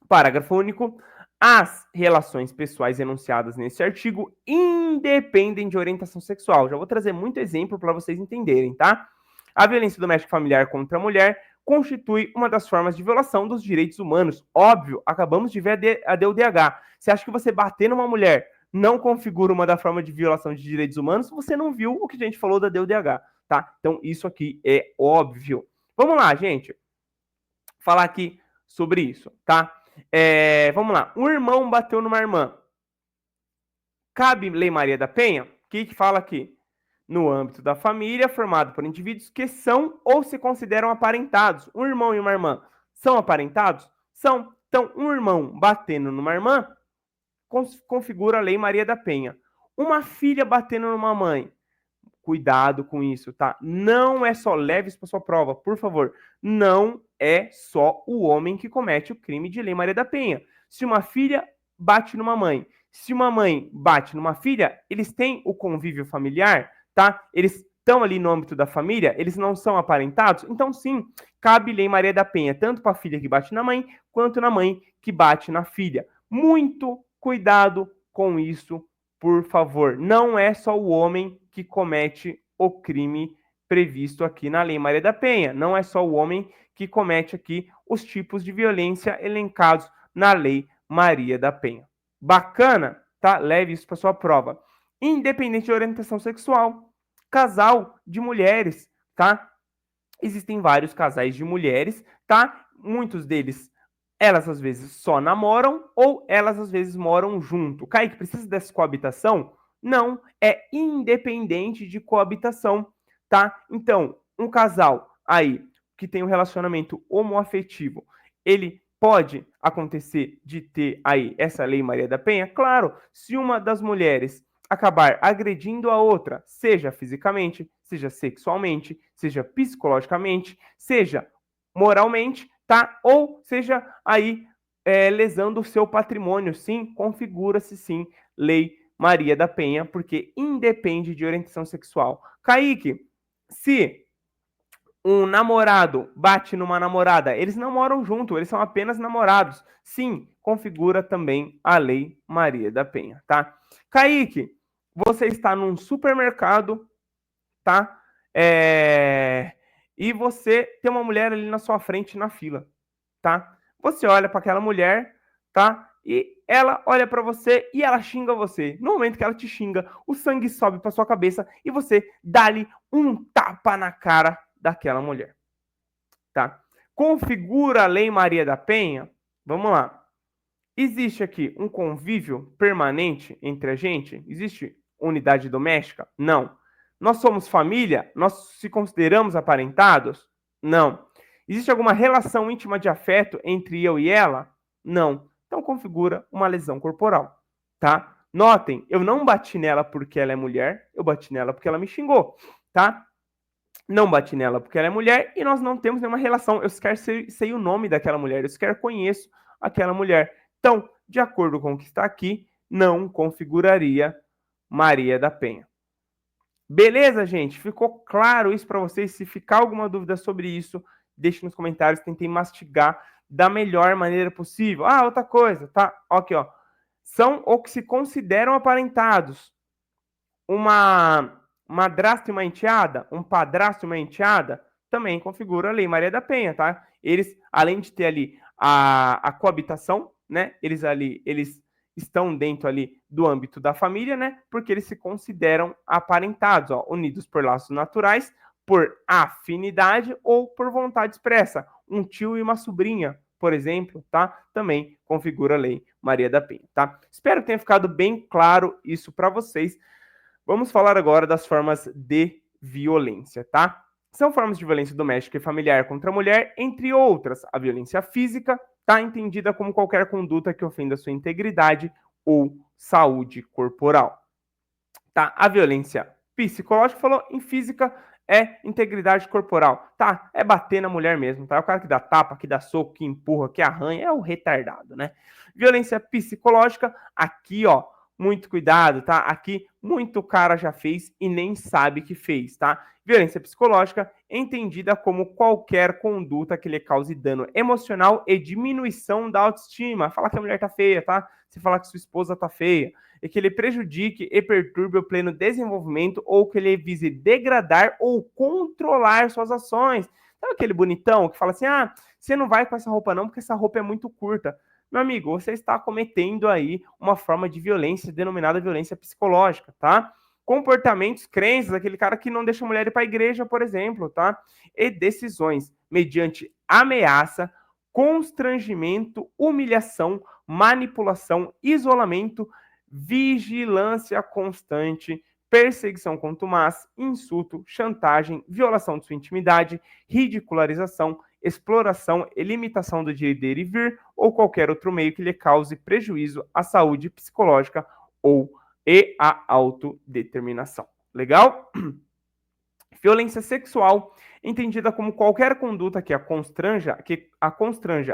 Parágrafo único. As relações pessoais enunciadas nesse artigo independem de orientação sexual. Já vou trazer muito exemplo para vocês entenderem, tá? A violência doméstica familiar contra a mulher constitui uma das formas de violação dos direitos humanos. Óbvio, acabamos de ver a DUDH. Você acha que você bater numa mulher não configura uma das formas de violação de direitos humanos? Você não viu o que a gente falou da DUDH, tá? Então, isso aqui é óbvio. Vamos lá, gente. Falar aqui sobre isso, tá? Vamos lá. Um irmão bateu numa irmã. Cabe Lei Maria da Penha? O que fala aqui? No âmbito da família, formado por indivíduos que são ou se consideram aparentados. Um irmão e uma irmã são aparentados? São. Então, um irmão batendo numa irmã configura a Lei Maria da Penha. Uma filha batendo numa mãe. Cuidado com isso, tá? Não é só, leve isso para sua prova, por favor. Não é só o homem que comete o crime de Lei Maria da Penha. Se uma filha bate numa mãe, se uma mãe bate numa filha, eles têm o convívio familiar, tá? Eles estão ali no âmbito da família, eles não são aparentados? Então, sim, cabe Lei Maria da Penha, tanto para a filha que bate na mãe, quanto na mãe que bate na filha. Muito cuidado com isso, por favor. Não é só o homem que comete o crime previsto aqui na Lei Maria da Penha. Não é só o homem que comete aqui os tipos de violência elencados na Lei Maria da Penha. Bacana? Tá? Leve isso para sua prova. Independente de orientação sexual. Casal de mulheres, tá? Existem vários casais de mulheres, tá? Muitos deles, elas às vezes só namoram ou elas às vezes moram junto. Kaique, precisa dessa coabitação? Não, é independente de coabitação, tá? Então, um casal aí que tem um relacionamento homoafetivo, ele pode acontecer de ter aí essa Lei Maria da Penha? Claro, se uma das mulheres acabar agredindo a outra, seja fisicamente, seja sexualmente, seja psicologicamente, seja moralmente, tá? Ou seja aí lesando o seu patrimônio, sim, configura-se sim Lei Maria da Penha, porque independe de orientação sexual. Kaique, se um namorado bate numa namorada, eles não moram junto, eles são apenas namorados. Sim, configura também a Lei Maria da Penha, tá? Kaique, você está num supermercado, tá? E você tem uma mulher ali na sua frente na fila, tá? Você olha para aquela mulher, tá? E ela olha para você e ela xinga você. No momento que ela te xinga, o sangue sobe para sua cabeça e você dá-lhe um tapa na cara daquela mulher, tá? Configura a Lei Maria da Penha? Vamos lá. Existe aqui um convívio permanente entre a gente? Existe unidade doméstica? Não. Nós somos família? Nós se consideramos aparentados? Não. Existe alguma relação íntima de afeto entre eu e ela? Não. Então configura uma lesão corporal, tá? Notem, eu não bati nela porque ela é mulher, eu bati nela porque ela me xingou, tá? Não bati nela porque ela é mulher e nós não temos nenhuma relação. Eu sequer sei o nome daquela mulher, eu sequer conheço aquela mulher. Então, de acordo com o que está aqui, não configuraria Maria da Penha. Beleza, gente? Ficou claro isso para vocês? Se ficar alguma dúvida sobre isso, deixe nos comentários. Tentei mastigar da melhor maneira possível. Ah, outra coisa, tá? Aqui, ó. São ou que se consideram aparentados. Uma madrasta e uma enteada, um padrasto e uma enteada, também configura a Lei Maria da Penha, tá? Eles, além de ter ali a coabitação, né? Eles estão dentro ali do âmbito da família, né? Porque eles se consideram aparentados, ó, unidos por laços naturais, por afinidade ou por vontade expressa. Um tio e uma sobrinha, por exemplo, tá? Também configura a Lei Maria da Penha, tá? Espero que tenha ficado bem claro isso para vocês. Vamos falar agora das formas de violência, tá? São formas de violência doméstica e familiar contra a mulher, entre outras, a violência física, tá entendida como qualquer conduta que ofenda sua integridade ou saúde corporal. Tá? A violência psicológica, falou em física, é integridade corporal. Tá? É bater na mulher mesmo, tá? É o cara que dá tapa, que dá soco, que empurra, que arranha, é o retardado, né? Violência psicológica, aqui, ó, muito cuidado, tá? Aqui, muito cara já fez e nem sabe que fez, tá? Violência psicológica, entendida como qualquer conduta que lhe cause dano emocional e diminuição da autoestima. Falar que a mulher tá feia, tá? Se falar que sua esposa tá feia. E que ele prejudique e perturbe o pleno desenvolvimento ou que ele vise degradar ou controlar suas ações. Sabe aquele bonitão que fala assim, ah, você não vai com essa roupa não porque essa roupa é muito curta. Meu amigo, você está cometendo aí uma forma de violência denominada violência psicológica, tá? Comportamentos, crenças, aquele cara que não deixa a mulher ir para a igreja, por exemplo, tá? E decisões mediante ameaça, constrangimento, humilhação, manipulação, isolamento, vigilância constante, perseguição contumaz, insulto, chantagem, violação de sua intimidade, ridicularização, exploração e limitação do direito de ir e vir ou qualquer outro meio que lhe cause prejuízo à saúde psicológica ou e à autodeterminação. Legal? Violência sexual, entendida como qualquer conduta que a constranja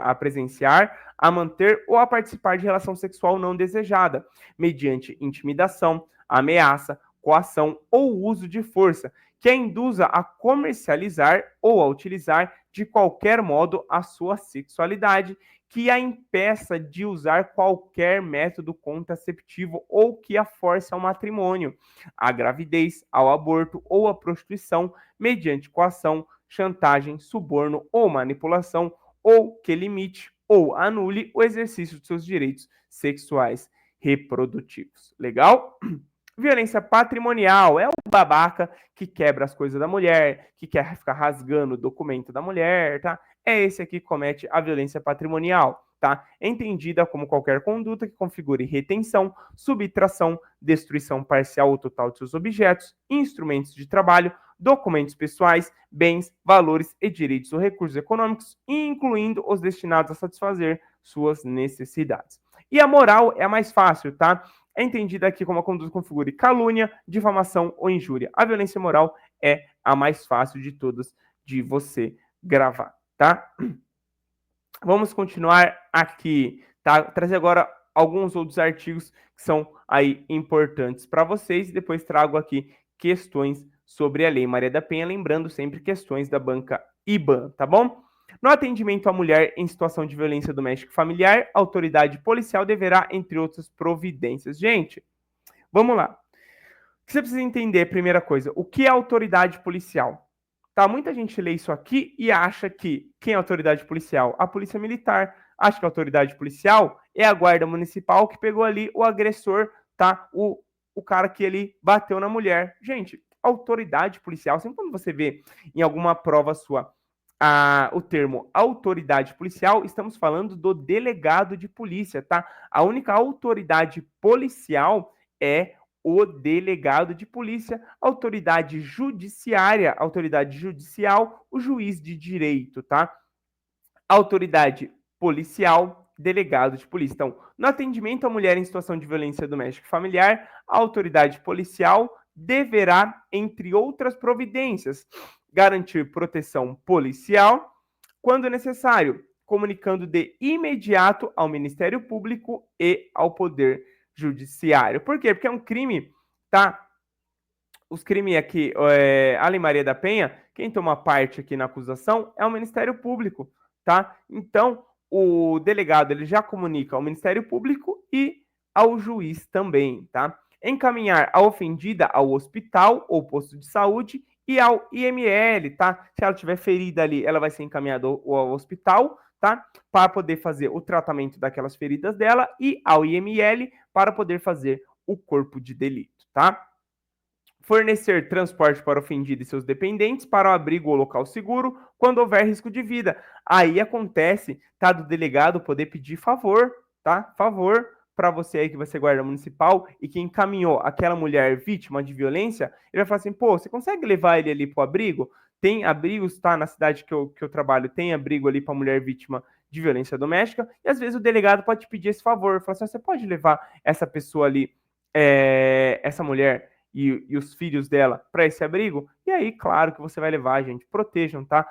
a presenciar, a manter ou a participar de relação sexual não desejada, mediante intimidação, ameaça, coação ou uso de força, que a induza a comercializar ou a utilizar de qualquer modo a sua sexualidade, que a impeça de usar qualquer método contraceptivo ou que a force ao matrimônio, à gravidez, ao aborto ou à prostituição, mediante coação, chantagem, suborno ou manipulação, ou que limite ou anule o exercício de seus direitos sexuais reprodutivos. Legal? Violência patrimonial é o babaca que quebra as coisas da mulher, que quer ficar rasgando o documento da mulher, tá? É esse aqui que comete a violência patrimonial, tá? Entendida como qualquer conduta que configure retenção, subtração, destruição parcial ou total de seus objetos, instrumentos de trabalho, documentos pessoais, bens, valores e direitos ou recursos econômicos, incluindo os destinados a satisfazer suas necessidades. E a moral é a mais fácil, tá? É entendida aqui como a conduta configure calúnia, difamação ou injúria. A violência moral é a mais fácil de todas de você gravar, tá? Vamos continuar aqui, tá? Trazer agora alguns outros artigos que são aí importantes para vocês e depois trago aqui questões sobre a Lei Maria da Penha, lembrando sempre questões da banca IBAN, tá bom? No atendimento à mulher em situação de violência doméstica e familiar, a autoridade policial deverá, entre outras providências. Gente, vamos lá. O que você precisa entender, primeira coisa, o que é autoridade policial? Tá, muita gente lê isso aqui e acha que quem é autoridade policial? A polícia militar. Acha que a autoridade policial é a guarda municipal que pegou ali o agressor, tá? O cara que ele bateu na mulher. Gente, autoridade policial, sempre quando você vê em alguma prova sua o termo autoridade policial, estamos falando do delegado de polícia, tá? A única autoridade policial é o delegado de polícia, autoridade judicial, o juiz de direito, tá? Autoridade policial, delegado de polícia. Então, no atendimento à mulher em situação de violência doméstica e familiar, a autoridade policial deverá, entre outras providências, garantir proteção policial, quando necessário, comunicando de imediato ao Ministério Público e ao Poder Judiciário. Por quê? Porque é um crime, tá? Os crimes aqui, a Lei Maria da Penha, quem toma parte aqui na acusação é o Ministério Público, tá? Então, o delegado ele já comunica ao Ministério Público e ao juiz também, tá? Encaminhar a ofendida ao hospital ou posto de saúde e ao IML, tá? Se ela tiver ferida ali, ela vai ser encaminhada ao hospital, tá? Para poder fazer o tratamento daquelas feridas dela e ao IML para poder fazer o corpo de delito, tá? Fornecer transporte para o ofendido e seus dependentes para o abrigo ou local seguro quando houver risco de vida. Aí acontece, tá, do delegado poder pedir favor, tá? Favor para você aí que vai ser guarda municipal e que encaminhou aquela mulher vítima de violência, ele vai falar assim, pô, você consegue levar ele ali pro abrigo? Tem abrigos, tá? Na cidade que eu trabalho, tem abrigo ali para mulher vítima de violência doméstica, e às vezes o delegado pode te pedir esse favor, falar assim, você pode levar essa pessoa ali, essa mulher e os filhos dela para esse abrigo? E aí, claro que você vai levar, gente. Protejam, tá?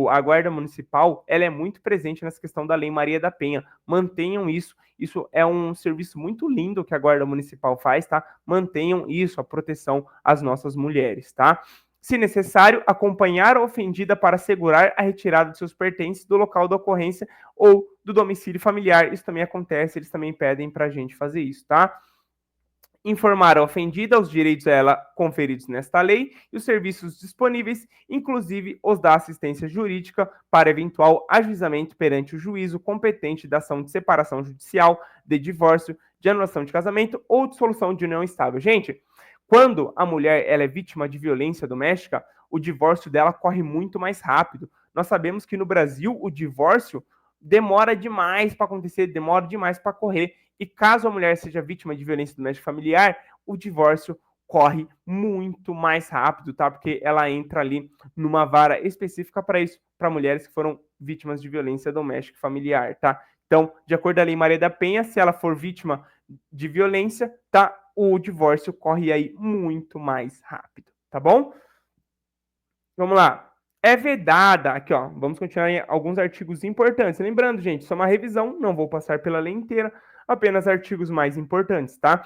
A Guarda Municipal, ela é muito presente nessa questão da Lei Maria da Penha. Mantenham isso. Isso é um serviço muito lindo que a Guarda Municipal faz, tá? Mantenham isso, a proteção às nossas mulheres, tá? Se necessário, acompanhar a ofendida para assegurar a retirada de seus pertences do local da ocorrência ou do domicílio familiar. Isso também acontece, eles também pedem para a gente fazer isso, tá? Informar a ofendida os direitos a ela conferidos nesta lei e os serviços disponíveis, inclusive os da assistência jurídica para eventual ajuizamento perante o juízo competente da ação de separação judicial, de divórcio, de anulação de casamento ou dissolução de união estável. Gente, quando a mulher ela é vítima de violência doméstica, o divórcio dela corre muito mais rápido. Nós sabemos que no Brasil o divórcio demora demais para acontecer, demora demais para correr. E caso a mulher seja vítima de violência doméstica familiar, o divórcio corre muito mais rápido, tá? Porque ela entra ali numa vara específica para isso, para mulheres que foram vítimas de violência doméstica familiar, tá? Então, de acordo com a Lei Maria da Penha, se ela for vítima de violência, tá? O divórcio corre aí muito mais rápido, tá bom? Vamos lá. É vedada, aqui ó, vamos continuar em alguns artigos importantes. Lembrando, gente, isso é uma revisão, não vou passar pela lei inteira, apenas artigos mais importantes, tá?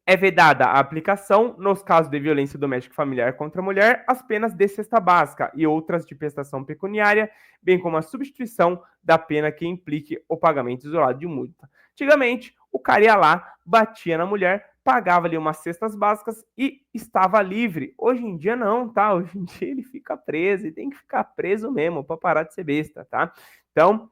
É vedada a aplicação, nos casos de violência doméstica e familiar contra a mulher, as penas de cesta básica e outras de prestação pecuniária, bem como a substituição da pena que implique o pagamento isolado de multa. Antigamente, o cara ia lá, batia na mulher, pagava ali umas cestas básicas e estava livre. Hoje em dia não, tá? Hoje em dia ele fica preso e tem que ficar preso mesmo para parar de ser besta, tá? Então,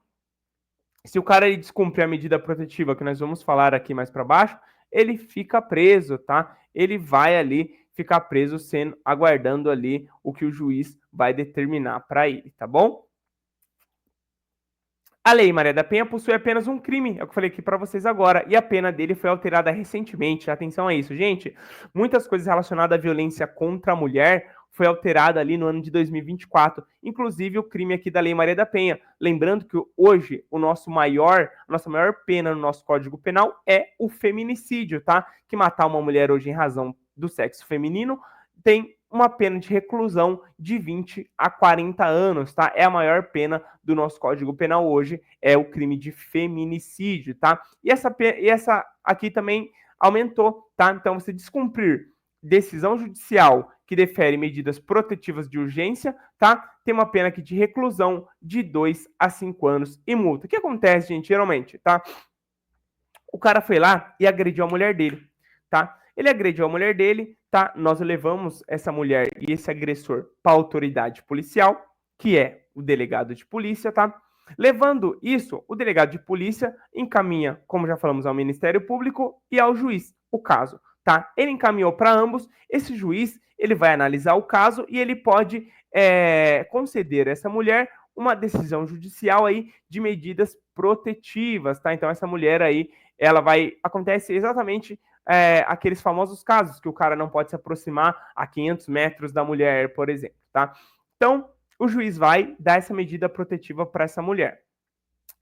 se o cara ele descumprir a medida protetiva que nós vamos falar aqui mais para baixo, ele fica preso, tá? Ele vai ali ficar preso sendo aguardando ali o que o juiz vai determinar para ele, tá bom? A Lei Maria da Penha possui apenas um crime, é o que eu falei aqui para vocês agora, e a pena dele foi alterada recentemente. Atenção a isso, gente. Muitas coisas relacionadas à violência contra a mulher foi alterada ali no ano de 2024, inclusive o crime aqui da Lei Maria da Penha. Lembrando que hoje a nossa maior pena no nosso Código Penal é o feminicídio, tá? Que matar uma mulher hoje em razão do sexo feminino tem uma pena de reclusão de 20 a 40 anos, tá? É a maior pena do nosso Código Penal hoje, é o crime de feminicídio, tá? E essa aqui também aumentou, tá? Então, você descumprir decisão judicial que defere medidas protetivas de urgência, tá? Tem uma pena aqui de reclusão de 2 a 5 anos e multa. O que acontece, gente, geralmente, tá? O cara foi lá e agrediu a mulher dele, tá? Ele agrediu a mulher dele, tá? Nós levamos essa mulher e esse agressor para a autoridade policial, que é o delegado de polícia, tá? Levando isso, o delegado de polícia encaminha, como já falamos, ao Ministério Público e ao juiz o caso, tá? Ele encaminhou para ambos, esse juiz, ele vai analisar o caso e ele pode conceder a essa mulher uma decisão judicial aí de medidas protetivas, tá? Então essa mulher aí, ela vai, acontece exatamente aqueles famosos casos que o cara não pode se aproximar a 500 metros da mulher, por exemplo, tá? Então, o juiz vai dar essa medida protetiva para essa mulher.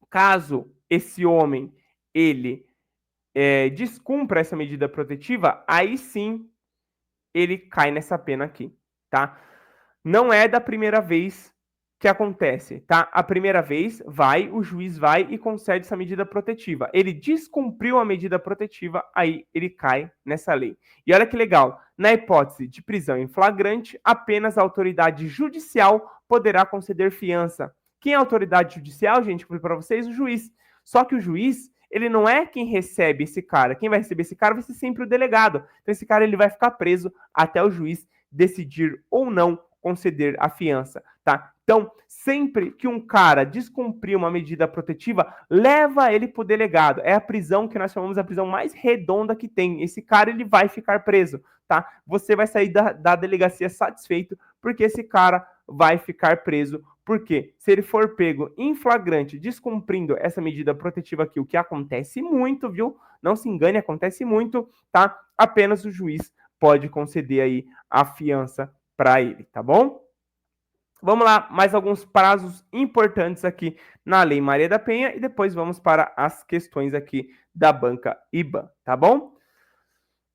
Caso esse homem, ele descumpra essa medida protetiva, aí sim ele cai nessa pena aqui, tá? Não é da primeira vez que acontece, tá? A primeira vez o juiz vai e concede essa medida protetiva. Ele descumpriu a medida protetiva, aí ele cai nessa lei. E olha que legal, na hipótese de prisão em flagrante, apenas a autoridade judicial poderá conceder fiança. Quem é a autoridade judicial, gente? Falei para vocês, o juiz. Só que o juiz, ele não é quem recebe esse cara. Quem vai receber esse cara vai ser sempre o delegado. Então esse cara ele vai ficar preso até o juiz decidir ou não conceder a fiança, tá? Então, sempre que um cara descumprir uma medida protetiva, leva ele para o delegado. É a prisão que nós chamamos a prisão mais redonda que tem. Esse cara, ele vai ficar preso, tá? Você vai sair da delegacia satisfeito, porque esse cara vai ficar preso. Porque se ele for pego em flagrante, descumprindo essa medida protetiva aqui, o que acontece muito, viu? Não se engane, acontece muito, tá? Apenas o juiz pode conceder aí a fiança para ele, tá bom? Vamos lá, mais alguns prazos importantes aqui na Lei Maria da Penha e depois vamos para as questões aqui da banca IBAN, tá bom?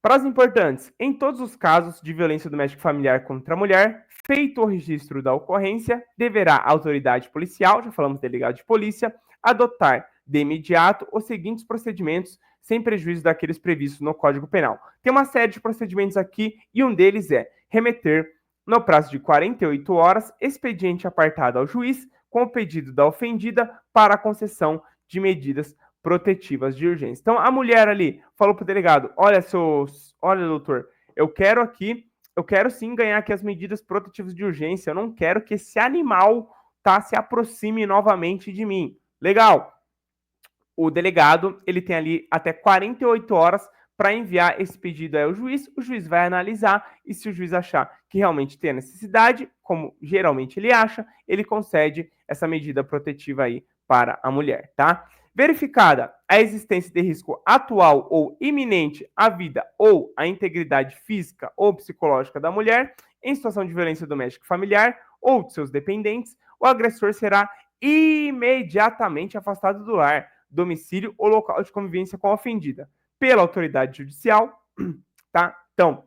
Prazos importantes. Em todos os casos de violência doméstica familiar contra a mulher, feito o registro da ocorrência, deverá a autoridade policial, já falamos delegado de polícia, adotar de imediato os seguintes procedimentos sem prejuízo daqueles previstos no Código Penal. Tem uma série de procedimentos aqui e um deles é remeter, no prazo de 48 horas, expediente apartado ao juiz com o pedido da ofendida para a concessão de medidas protetivas de urgência. Então, a mulher ali falou para o delegado, olha, doutor, eu quero sim ganhar aqui as medidas protetivas de urgência, eu não quero que esse animal, tá, se aproxime novamente de mim. Legal. O delegado, ele tem ali até 48 horas para enviar esse pedido ao juiz, o juiz vai analisar e se o juiz achar que realmente tem a necessidade, como geralmente ele acha, ele concede essa medida protetiva aí para a mulher, tá? Verificada a existência de risco atual ou iminente à vida ou à integridade física ou psicológica da mulher em situação de violência doméstica e familiar ou de seus dependentes, o agressor será imediatamente afastado do lar, domicílio ou local de convivência com a ofendida, pela autoridade judicial, tá? Então,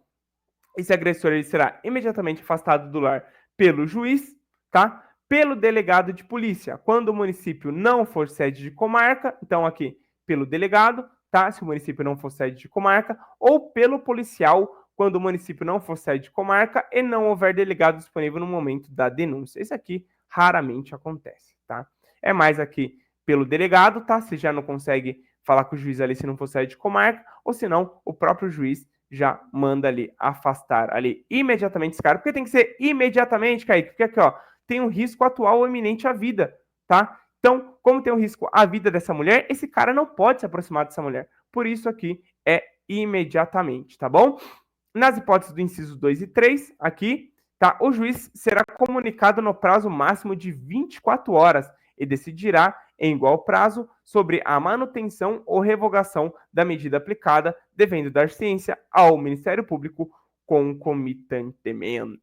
esse agressor ele será imediatamente afastado do lar pelo juiz, tá? Pelo delegado de polícia, quando o município não for sede de comarca, então aqui pelo delegado, tá? Se o município não for sede de comarca, ou pelo policial, quando o município não for sede de comarca e não houver delegado disponível no momento da denúncia. Isso aqui raramente acontece, tá? É mais aqui pelo delegado, tá? Você já não consegue falar com o juiz ali se não for sede de comarca, ou se não, o próprio juiz já manda ali afastar ali imediatamente esse cara, porque tem que ser imediatamente, Kaique, porque aqui, ó, tem um risco atual ou iminente à vida, tá? Então, como tem um risco à vida dessa mulher, esse cara não pode se aproximar dessa mulher. Por isso aqui é imediatamente, tá bom? Nas hipóteses do inciso 2 e 3, aqui, tá? O juiz será comunicado no prazo máximo de 24 horas e decidirá em igual prazo sobre a manutenção ou revogação da medida aplicada, devendo dar ciência ao Ministério Público concomitantemente.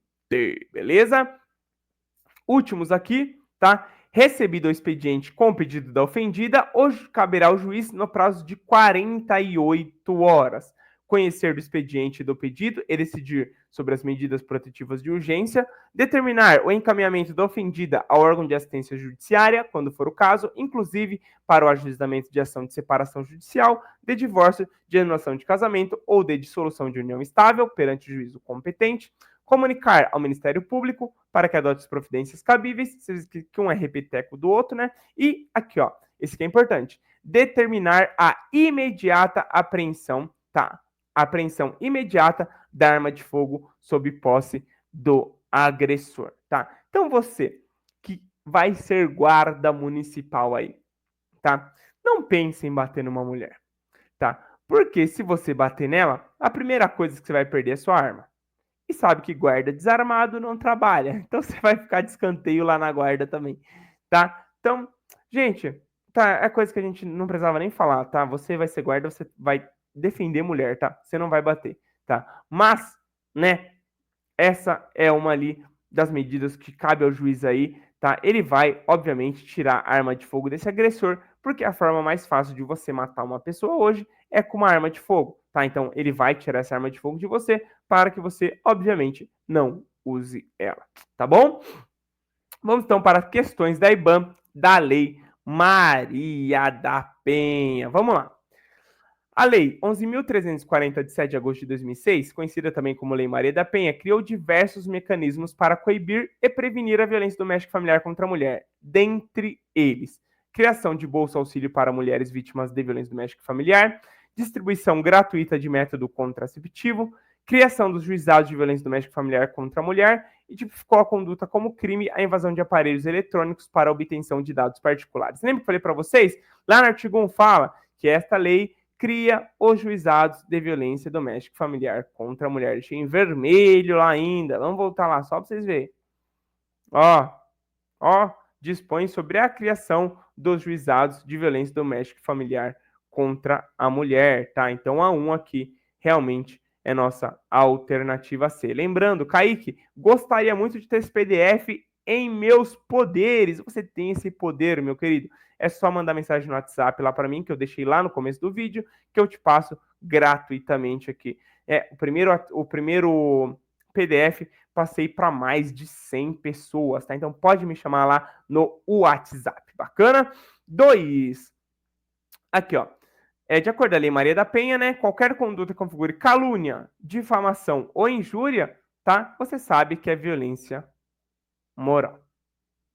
Beleza? Últimos aqui, tá? Recebido o expediente com o pedido da ofendida, hoje caberá ao juiz no prazo de 48 horas conhecer do expediente do pedido e decidir sobre as medidas protetivas de urgência, determinar o encaminhamento da ofendida ao órgão de assistência judiciária, quando for o caso, inclusive para o ajuizamento de ação de separação judicial, de divórcio, de anulação de casamento ou de dissolução de união estável perante o juízo competente, comunicar ao Ministério Público para que adote as providências cabíveis, que um é repeteco do outro, né? E aqui, ó, esse que é importante, determinar a imediata apreensão, tá? Apreensão imediata da arma de fogo sob posse do agressor, tá? Então você que vai ser guarda municipal aí, tá? Não pense em bater numa mulher, tá? Porque se você bater nela, a primeira coisa que você vai perder é sua arma. E sabe que guarda desarmado não trabalha, então você vai ficar de escanteio lá na guarda também, tá? Então, gente, tá, é coisa que a gente não precisava nem falar, tá? Você vai ser guarda, você vai defender mulher, tá? Você não vai bater, tá? Mas, né, essa é uma ali das medidas que cabe ao juiz aí, tá? Ele vai, obviamente, tirar a arma de fogo desse agressor, porque a forma mais fácil de você matar uma pessoa hoje é com uma arma de fogo, tá? Então, ele vai tirar essa arma de fogo de você para que você, obviamente, não use ela, tá bom? Vamos então para as questões da IBAN da Lei Maria da Penha. Vamos lá. A Lei 11.340, de 7 de agosto de 2006, conhecida também como Lei Maria da Penha, criou diversos mecanismos para coibir e prevenir a violência doméstica e familiar contra a mulher. Dentre eles, criação de bolsa auxílio para mulheres vítimas de violência doméstica e familiar, distribuição gratuita de método contraceptivo, criação dos juizados de violência doméstica e familiar contra a mulher e tipificou a conduta como crime a invasão de aparelhos eletrônicos para a obtenção de dados particulares. Lembra que eu falei para vocês? Lá no artigo 1 fala que esta lei cria os juizados de violência doméstica e familiar contra a mulher. Deixei em vermelho lá ainda. Vamos voltar lá só para vocês verem. Ó, dispõe sobre a criação dos juizados de violência doméstica e familiar contra a mulher, tá? Então a 1 aqui realmente é nossa alternativa C. Lembrando, Kaique, gostaria muito de ter esse PDF em meus poderes. Você tem esse poder, meu querido? É só mandar mensagem no WhatsApp lá para mim, que eu deixei lá no começo do vídeo, que eu te passo gratuitamente aqui. O primeiro PDF passei para mais de 100 pessoas, tá? Então pode me chamar lá no WhatsApp. Bacana? 2. Aqui, ó. De acordo com a Lei Maria da Penha, né? Qualquer conduta que configure calúnia, difamação ou injúria, tá? Você sabe que é violência moral.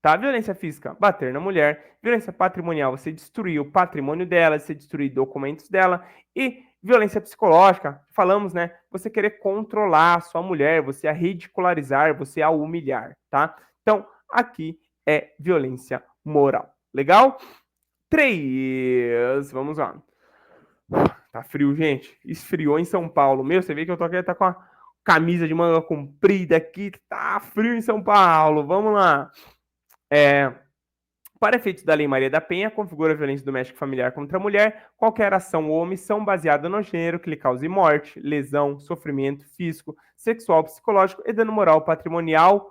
Tá? Violência física, bater na mulher. Violência patrimonial, você destruir o patrimônio dela, você destruir documentos dela. E violência psicológica, falamos, né? Você querer controlar a sua mulher, você a ridicularizar, você a humilhar, tá? Então, aqui é violência moral. Legal? 3. Vamos lá. Tá frio, gente. Esfriou em São Paulo. Meu, você vê que eu tô aqui tá com a camisa de manga comprida aqui. Tá frio em São Paulo. Vamos lá. Para efeitos da Lei Maria da Penha, configura a violência doméstica e familiar contra a mulher qualquer ação ou omissão baseada no gênero que lhe cause morte, lesão, sofrimento físico, sexual, psicológico e dano moral patrimonial.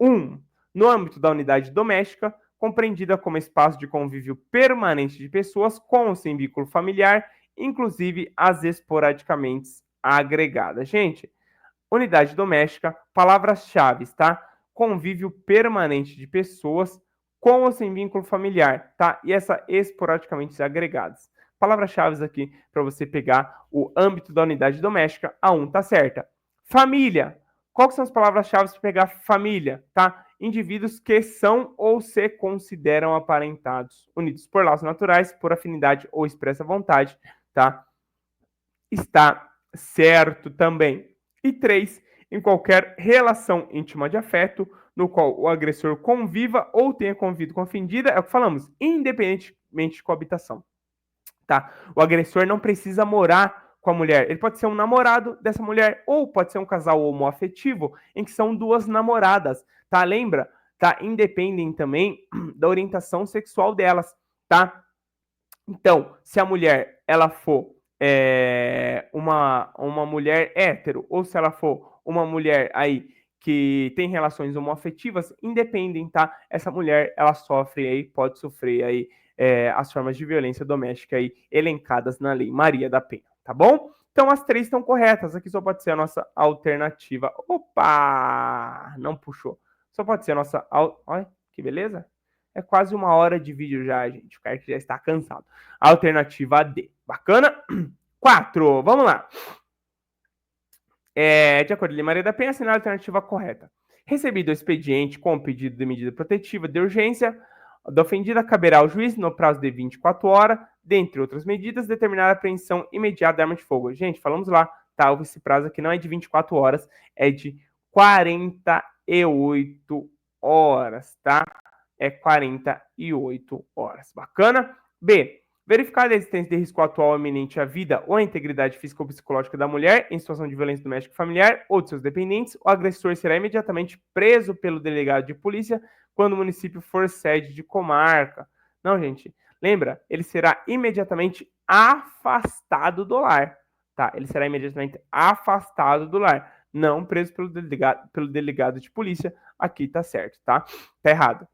1. No âmbito da unidade doméstica, compreendida como espaço de convívio permanente de pessoas com ou sem vínculo familiar, inclusive as esporadicamente agregadas. Gente, unidade doméstica, palavras-chave, tá? Convívio permanente de pessoas com ou sem vínculo familiar, tá? E essa esporadicamente agregadas. Palavras-chave aqui para você pegar o âmbito da unidade doméstica. A 1 tá certa. Família. Quais são as palavras-chave para pegar família, tá? Indivíduos que são ou se consideram aparentados, unidos por laços naturais, por afinidade ou expressa vontade, tá? Está certo também. E 3, em qualquer relação íntima de afeto, no qual o agressor conviva ou tenha convivido com a ofendida, é o que falamos, independentemente de coabitação. Tá? O agressor não precisa morar com a mulher. Ele pode ser um namorado dessa mulher ou pode ser um casal homoafetivo em que são duas namoradas, tá? Lembra? Tá? Independem também da orientação sexual delas, tá? Então, se a mulher ela for uma mulher hétero ou se ela for uma mulher aí que tem relações homoafetivas, independem, tá? Essa mulher ela sofre aí, pode sofrer aí as formas de violência doméstica aí elencadas na Lei Maria da Penha, tá bom? Então as 3 estão corretas, aqui só pode ser a nossa alternativa. Opa! Não puxou. Só pode ser a nossa... Olha, que beleza. É quase 1 hora de vídeo já, gente. O cara que já está cansado. Alternativa D. Bacana? 4. Vamos lá. De acordo com a Lei Maria da Penha, assinar a alternativa correta. Recebido o expediente com o pedido de medida protetiva de urgência da ofendida, caberá ao juiz, no prazo de 24 horas, dentre outras medidas, determinar a apreensão imediata da arma de fogo. Gente, falamos lá, tá? Esse prazo aqui não é de 24 horas, é de 48 horas, tá? É 48 horas. Bacana? B. Verificar a existência de risco atual ou iminente à vida ou à integridade física ou psicológica da mulher em situação de violência doméstica e familiar ou de seus dependentes, o agressor será imediatamente preso pelo delegado de polícia quando o município for sede de comarca. Não, gente, lembra? Ele será imediatamente afastado do lar, tá? Ele será imediatamente afastado do lar, não preso pelo delegado de polícia. Aqui tá certo, tá? Tá errado.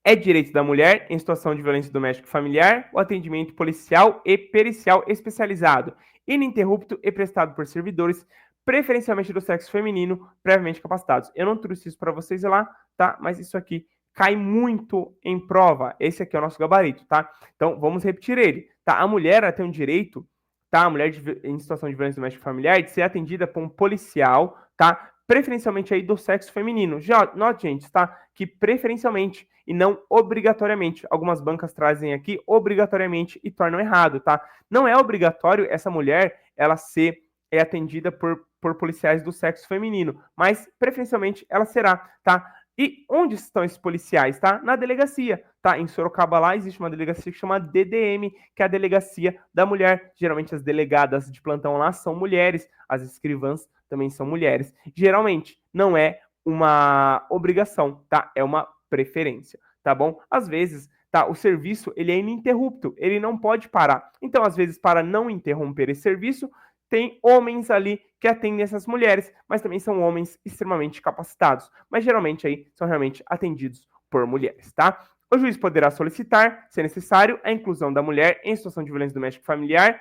É direito da mulher, em situação de violência doméstica e familiar, o atendimento policial e pericial especializado, ininterrupto e prestado por servidores, preferencialmente do sexo feminino, previamente capacitados. Eu não trouxe isso para vocês lá, tá? Mas isso aqui cai muito em prova. Esse aqui é o nosso gabarito, tá? Então, vamos repetir ele, tá? A mulher ela tem um direito, tá? A mulher em situação de violência doméstica e familiar, de ser atendida por um policial, tá? Preferencialmente aí do sexo feminino. Já, note, gente, tá? Que preferencialmente e não obrigatoriamente. Algumas bancas trazem aqui obrigatoriamente e tornam errado, tá? Não é obrigatório essa mulher ela ser atendida por por policiais do sexo feminino, mas preferencialmente ela será, tá? E onde estão esses policiais, tá? Na delegacia, tá? Em Sorocaba lá existe uma delegacia que chama DDM, que é a Delegacia da Mulher. Geralmente as delegadas de plantão lá são mulheres, as escrivãs também são mulheres. Geralmente não é uma obrigação, tá? É uma preferência, tá bom? Às vezes, tá? O serviço ele é ininterrupto, ele não pode parar. Então, às vezes, para não interromper esse serviço, tem homens ali que atendem essas mulheres, mas também são homens extremamente capacitados. Mas geralmente aí são realmente atendidos por mulheres, tá? O juiz poderá solicitar, se necessário, a inclusão da mulher em situação de violência doméstica e familiar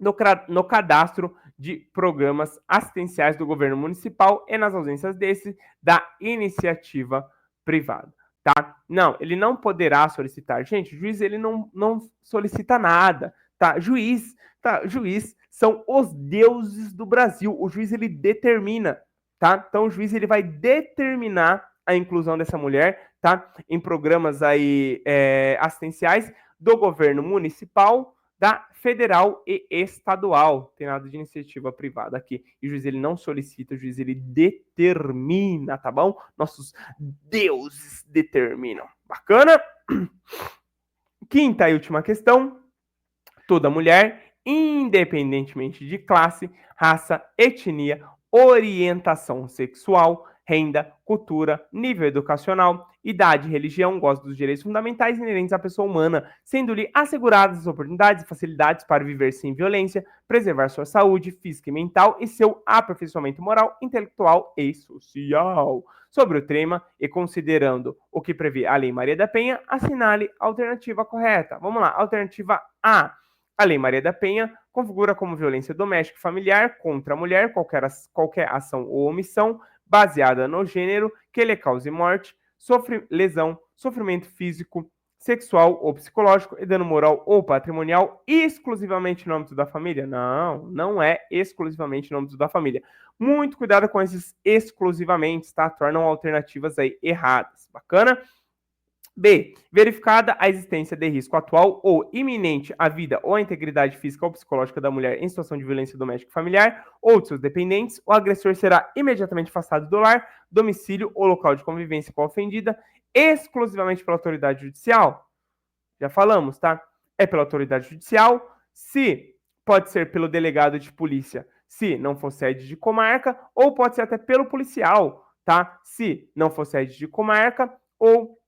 no cadastro de programas assistenciais do governo municipal e, nas ausências desse, da iniciativa privada. Tá? Não, ele não poderá solicitar. Gente, o juiz ele não solicita nada. Tá? Juiz são os deuses do Brasil. O juiz ele determina. Tá? Então o juiz ele vai determinar a inclusão dessa mulher, tá? Em programas aí assistenciais do governo municipal, da federal e estadual. Tem nada de iniciativa privada aqui. E o juiz ele não solicita, o juiz ele determina, tá bom? Nossos deuses determinam. Bacana? Quinta e última questão. Toda mulher, independentemente de classe, raça, etnia, orientação sexual, renda, cultura, nível educacional, idade, religião, goza dos direitos fundamentais inerentes à pessoa humana, sendo-lhe asseguradas as oportunidades e facilidades para viver sem violência, preservar sua saúde física e mental e seu aperfeiçoamento moral, intelectual e social. Sobre o tema e considerando o que prevê a Lei Maria da Penha, assinale a alternativa correta. Vamos lá, alternativa A. A Lei Maria da Penha configura como violência doméstica e familiar contra a mulher qualquer ação ou omissão baseada no gênero que lhe cause morte, lesão, sofrimento físico, sexual ou psicológico e dano moral ou patrimonial exclusivamente no âmbito da família? Não, não é exclusivamente no âmbito da família. Muito cuidado com esses exclusivamente, tá? Tornam alternativas aí erradas. Bacana? B. Verificada a existência de risco atual ou iminente à vida ou à integridade física ou psicológica da mulher em situação de violência doméstica e familiar ou de seus dependentes, o agressor será imediatamente afastado do lar, domicílio ou local de convivência com a ofendida, exclusivamente pela autoridade judicial. Já falamos, tá? É pela autoridade judicial, se pode ser pelo delegado de polícia, se não for sede de comarca, ou pode ser até pelo policial, tá? Se não for sede de comarca, ou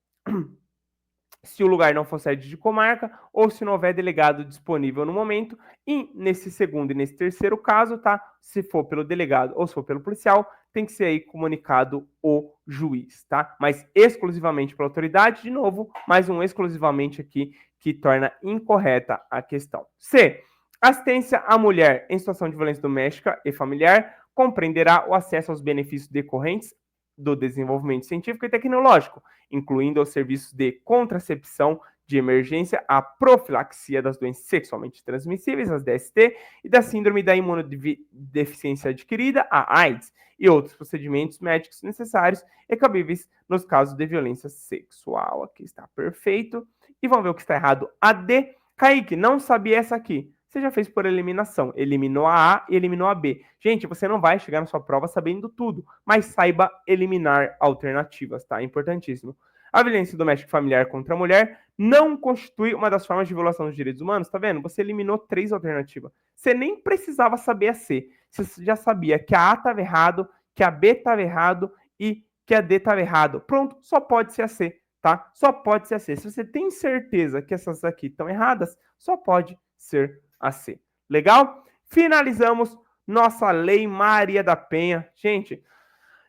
se o lugar não for sede de comarca, ou se não houver delegado disponível no momento, e nesse segundo e nesse terceiro caso, tá? Se for pelo delegado ou se for pelo policial, tem que ser aí comunicado o juiz, tá? Mas exclusivamente pela autoridade, de novo, mais um exclusivamente aqui que torna incorreta a questão. C. Assistência à mulher em situação de violência doméstica e familiar compreenderá o acesso aos benefícios decorrentes do desenvolvimento científico e tecnológico, incluindo os serviços de contracepção de emergência, a profilaxia das doenças sexualmente transmissíveis, as DST, e da síndrome da imunodeficiência adquirida, a AIDS, e outros procedimentos médicos necessários e cabíveis nos casos de violência sexual. Aqui está perfeito. E vamos ver o que está errado. A D. Kaique, não sabia essa aqui. Você já fez por eliminação. Eliminou a A e eliminou a B. Gente, você não vai chegar na sua prova sabendo tudo, mas saiba eliminar alternativas, tá? Importantíssimo. A violência doméstica familiar contra a mulher não constitui uma das formas de violação dos direitos humanos, tá vendo? Você eliminou 3 alternativas. Você nem precisava saber a C. Você já sabia que a A estava errado, que a B estava errado e que a D estava errado. Pronto, só pode ser a C, tá? Só pode ser a C. Se você tem certeza que essas aqui estão erradas, só pode ser a C. Legal? Finalizamos nossa Lei Maria da Penha. Gente,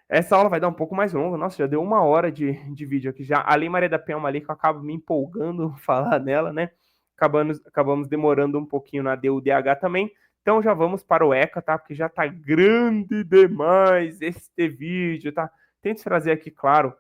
essa aula vai dar um pouco mais longa. Nossa, já deu 1 hora de vídeo aqui já. A Lei Maria da Penha é uma lei que eu acabo me empolgando falar nela, né? Acabamos demorando um pouquinho na DUDH também. Então já vamos para o ECA, tá? Porque já tá grande demais este vídeo, tá? Tento trazer aqui, claro,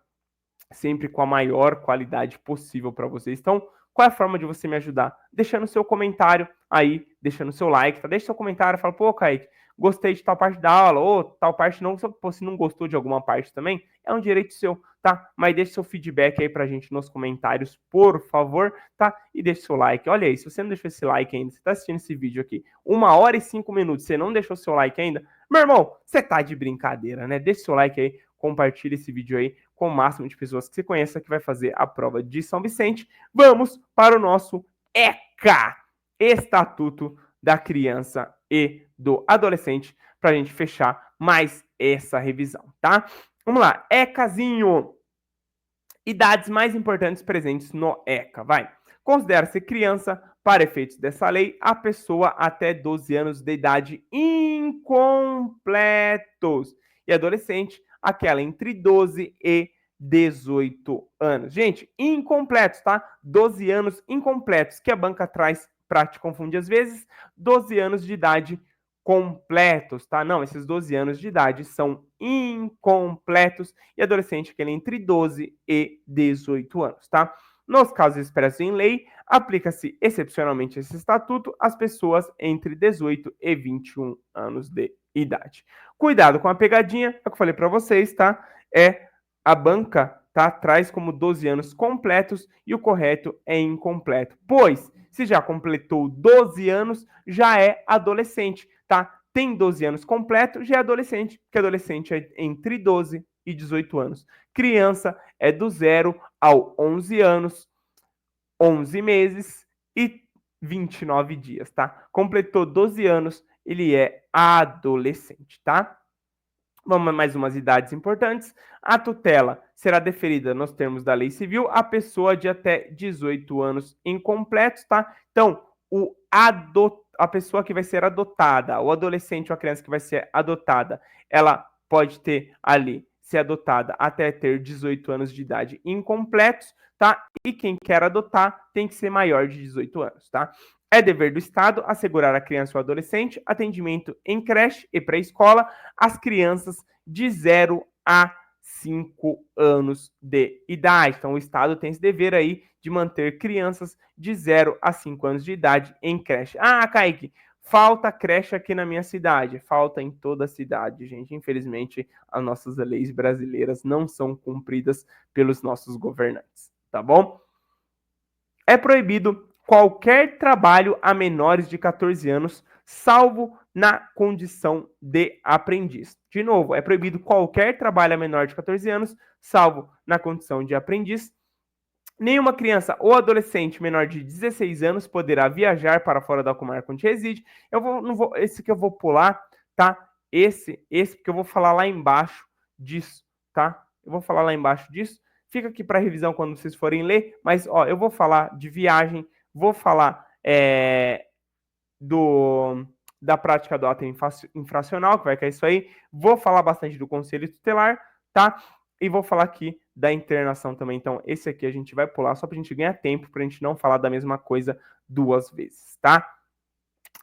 sempre com a maior qualidade possível para vocês. Então, Qual é a forma de você me ajudar? Deixando seu comentário aí, deixando seu like, tá? Deixa seu comentário, fala, pô, Kaique, gostei de tal parte da aula, ou tal parte não, se não gostou de alguma parte também, é um direito seu, tá? Mas deixe seu feedback aí pra gente nos comentários, por favor, tá? E deixe seu like. Olha aí, se você não deixou esse like ainda, você tá assistindo esse vídeo aqui, 1h e 5 minutos, você não deixou seu like ainda, meu irmão, você tá de brincadeira, né? Deixe seu like aí, compartilhe esse vídeo aí com o máximo de pessoas que você conheça que vai fazer a prova de São Vicente. Vamos para o nosso ECA, Estatuto da Criança e do Adolescente, para a gente fechar mais essa revisão, tá? Vamos lá, ECAzinho. Idades mais importantes presentes no ECA, vai. Considera-se criança, para efeitos dessa lei, a pessoa até 12 anos de idade incompletos. E adolescente, aquela entre 12 e 18 anos. Gente, incompletos, tá? 12 anos incompletos, que a banca traz para te confundir às vezes, 12 anos de idade completos, tá? Não, esses 12 anos de idade são incompletos e adolescente aquele entre 12 e 18 anos, tá? Nos casos expressos em lei, aplica-se excepcionalmente esse estatuto às pessoas entre 18 e 21 anos de idade. Cuidado com a pegadinha, é o que eu falei para vocês, tá? É a banca, tá? Traz como 12 anos completos e o correto é incompleto, pois se já completou 12 anos, já é adolescente, tá? Tem 12 anos completo, já é adolescente, porque adolescente é entre 12 e 18 anos. Criança é do 0 ao 11 anos, 11 meses e 29 dias, tá? Completou 12 anos, ele é adolescente, tá? Vamos a mais umas idades importantes. A tutela será deferida nos termos da lei civil à pessoa de até 18 anos incompletos, tá? Então, a pessoa que vai ser adotada, o adolescente ou a criança que vai ser adotada, ela pode ter ali, ser adotada até ter 18 anos de idade incompletos, tá? E quem quer adotar tem que ser maior de 18 anos, tá? É dever do Estado assegurar à criança ou adolescente atendimento em creche e pré-escola às crianças de 0 a 5 anos de idade. Então, o Estado tem esse dever aí de manter crianças de 0 a 5 anos de idade em creche. Ah, Kaique, falta creche aqui na minha cidade. Falta em toda a cidade, gente. Infelizmente, as nossas leis brasileiras não são cumpridas pelos nossos governantes, tá bom? É proibido qualquer trabalho a menores de 14 anos, salvo na condição de aprendiz. De novo, é proibido qualquer trabalho a menor de 14 anos, salvo na condição de aprendiz. Nenhuma criança ou adolescente menor de 16 anos poderá viajar para fora da comarca onde reside. Esse que eu vou pular, tá? Esse, porque eu vou falar lá embaixo disso, tá? Eu vou falar lá embaixo disso. Fica aqui para revisão quando vocês forem ler, mas ó, eu vou falar de viagem, vou falar da prática do ato infracional, que vai cair isso aí, vou falar bastante do conselho tutelar, tá? E vou falar aqui da internação também. Então, esse aqui a gente vai pular só para a gente ganhar tempo, para a gente não falar da mesma coisa duas vezes, tá?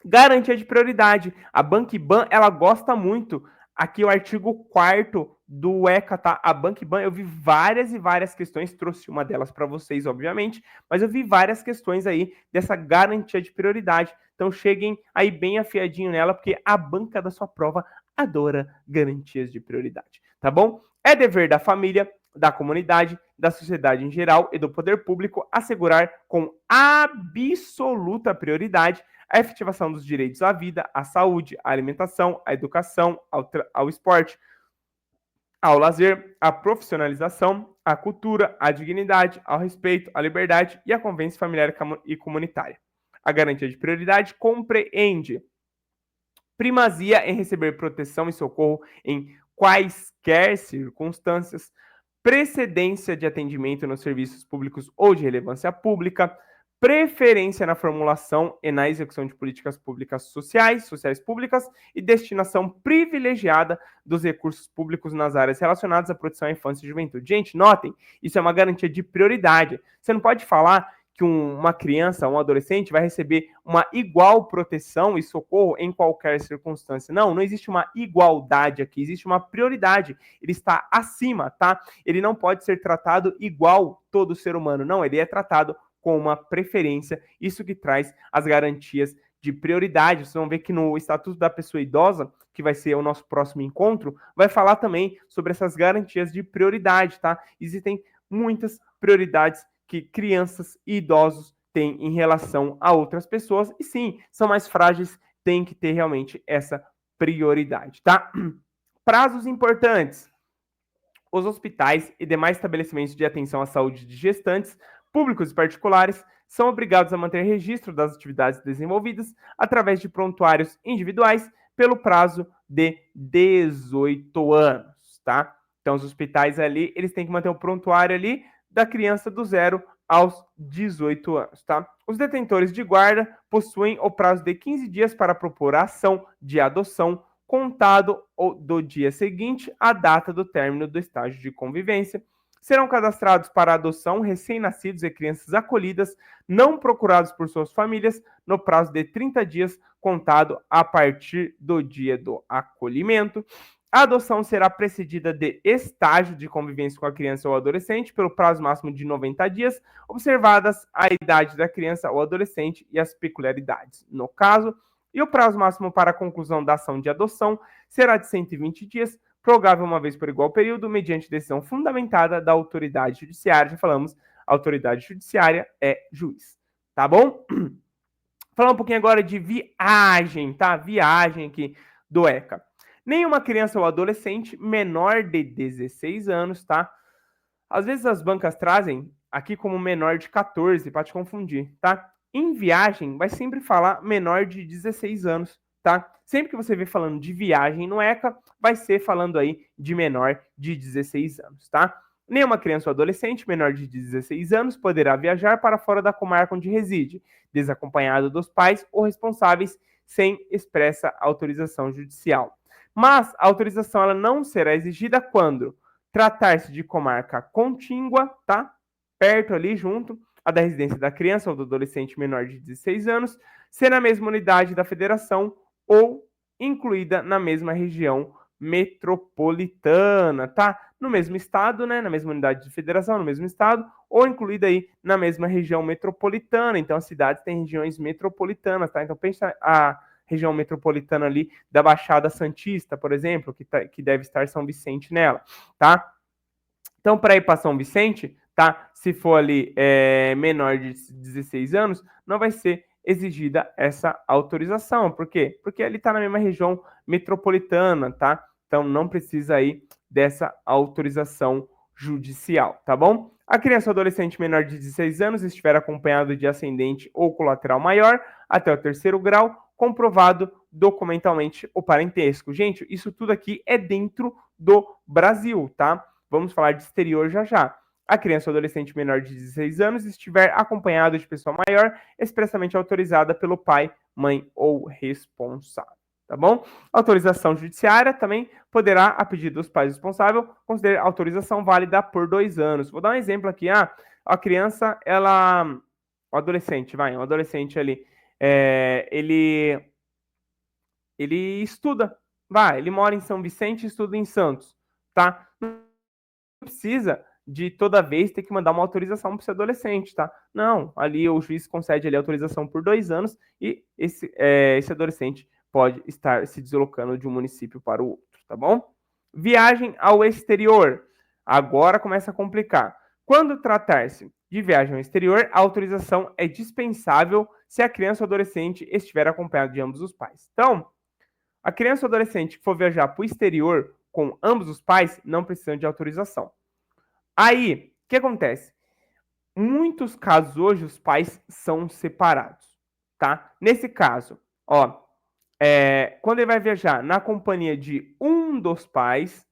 Garantia de prioridade. A Banquiban, ela gosta muito. Aqui o artigo 4º do ECA, tá? A Banquiban, eu vi várias e várias questões, trouxe uma delas para vocês, obviamente, mas eu vi várias questões aí dessa garantia de prioridade. Então cheguem aí bem afiadinho nela, porque a banca da sua prova adora garantias de prioridade, tá bom? É dever da família, da comunidade, da sociedade em geral e do poder público assegurar com absoluta prioridade a efetivação dos direitos à vida, à saúde, à alimentação, à educação, ao esporte, ao lazer, à profissionalização, à cultura, à dignidade, ao respeito, à liberdade e à convivência familiar e comunitária. A garantia de prioridade compreende primazia em receber proteção e socorro em quaisquer circunstâncias, precedência de atendimento nos serviços públicos ou de relevância pública, preferência na formulação e na execução de políticas públicas sociais públicas e destinação privilegiada dos recursos públicos nas áreas relacionadas à proteção à infância e juventude. Gente, notem, isso é uma garantia de prioridade. Você não pode falar que uma criança, um adolescente vai receber uma igual proteção e socorro em qualquer circunstância. Não, não existe uma igualdade aqui, existe uma prioridade. Ele está acima, tá? Ele não pode ser tratado igual todo ser humano. Não, ele é tratado com uma preferência, isso que traz as garantias de prioridade. Vocês vão ver que no Estatuto da Pessoa Idosa, que vai ser o nosso próximo encontro, vai falar também sobre essas garantias de prioridade, tá? Existem muitas prioridades que crianças e idosos têm em relação a outras pessoas, e sim, são mais frágeis, tem que ter realmente essa prioridade, tá? Prazos importantes. Os hospitais e demais estabelecimentos de atenção à saúde de gestantes, públicos e particulares, são obrigados a manter registro das atividades desenvolvidas através de prontuários individuais pelo prazo de 18 anos, tá? Então, os hospitais ali, eles têm que manter o prontuário ali da criança do 0 aos 18 anos, tá? Os detentores de guarda possuem o prazo de 15 dias para propor a ação de adoção, contado do dia seguinte à data do término do estágio de convivência. Serão cadastrados para adoção recém-nascidos e crianças acolhidas, não procurados por suas famílias, no prazo de 30 dias, contado a partir do dia do acolhimento. A adoção será precedida de estágio de convivência com a criança ou adolescente pelo prazo máximo de 90 dias, observadas a idade da criança ou adolescente e as peculiaridades no caso. E o prazo máximo para a conclusão da ação de adoção será de 120 dias, prorrogável uma vez por igual período, mediante decisão fundamentada da autoridade judiciária. Já falamos, a autoridade judiciária é juiz, tá bom? Falar um pouquinho agora de viagem, tá? Viagem aqui do ECA. Nenhuma criança ou adolescente menor de 16 anos, tá? Às vezes as bancas trazem aqui como menor de 14 para te confundir, tá? Em viagem, vai sempre falar menor de 16 anos, tá? Sempre que você vê falando de viagem no ECA, vai ser falando aí de menor de 16 anos, tá? Nenhuma criança ou adolescente menor de 16 anos poderá viajar para fora da comarca onde reside, desacompanhado dos pais ou responsáveis, sem expressa autorização judicial. Mas a autorização ela não será exigida quando tratar-se de comarca contígua, tá? Perto ali, junto, a da residência da criança ou do adolescente menor de 16 anos, ser na mesma unidade da federação ou incluída na mesma região metropolitana, tá? No mesmo estado, né? Na mesma unidade de federação, no mesmo estado, ou incluída aí na mesma região metropolitana. Então, as cidades têm regiões metropolitanas, tá? Então, pensa a região metropolitana ali da Baixada Santista, por exemplo, que deve estar São Vicente nela, tá? Então, para ir para São Vicente, tá? Se for ali menor de 16 anos, não vai ser exigida essa autorização. Por quê? Porque ali está na mesma região metropolitana, tá? Então, não precisa aí dessa autorização judicial, tá bom? A criança ou adolescente menor de 16 anos estiver acompanhado de ascendente ou colateral maior até o 3º grau, comprovado documentalmente o parentesco. Gente, isso tudo aqui é dentro do Brasil, tá? Vamos falar de exterior já já. A criança ou adolescente menor de 16 anos estiver acompanhado de pessoa maior, expressamente autorizada pelo pai, mãe ou responsável, tá bom? Autorização judiciária também poderá, a pedido dos pais responsáveis, considerar autorização válida por 2 anos. Vou dar um exemplo aqui. A criança, o adolescente ali, ele estuda, ele mora em São Vicente e estuda em Santos, tá? Não precisa de toda vez ter que mandar uma autorização para esse adolescente, tá? Não, ali o juiz concede ali a autorização por 2 anos e esse adolescente pode estar se deslocando de um município para o outro, tá bom? Viagem ao exterior. Agora começa a complicar. Quando tratar-se de viagem ao exterior, a autorização é dispensável se a criança ou adolescente estiver acompanhado de ambos os pais. Então, a criança ou adolescente que for viajar para o exterior com ambos os pais não precisam de autorização. Aí, o que acontece? Muitos casos hoje os pais são separados, tá? Nesse caso, quando ele vai viajar na companhia de um dos pais,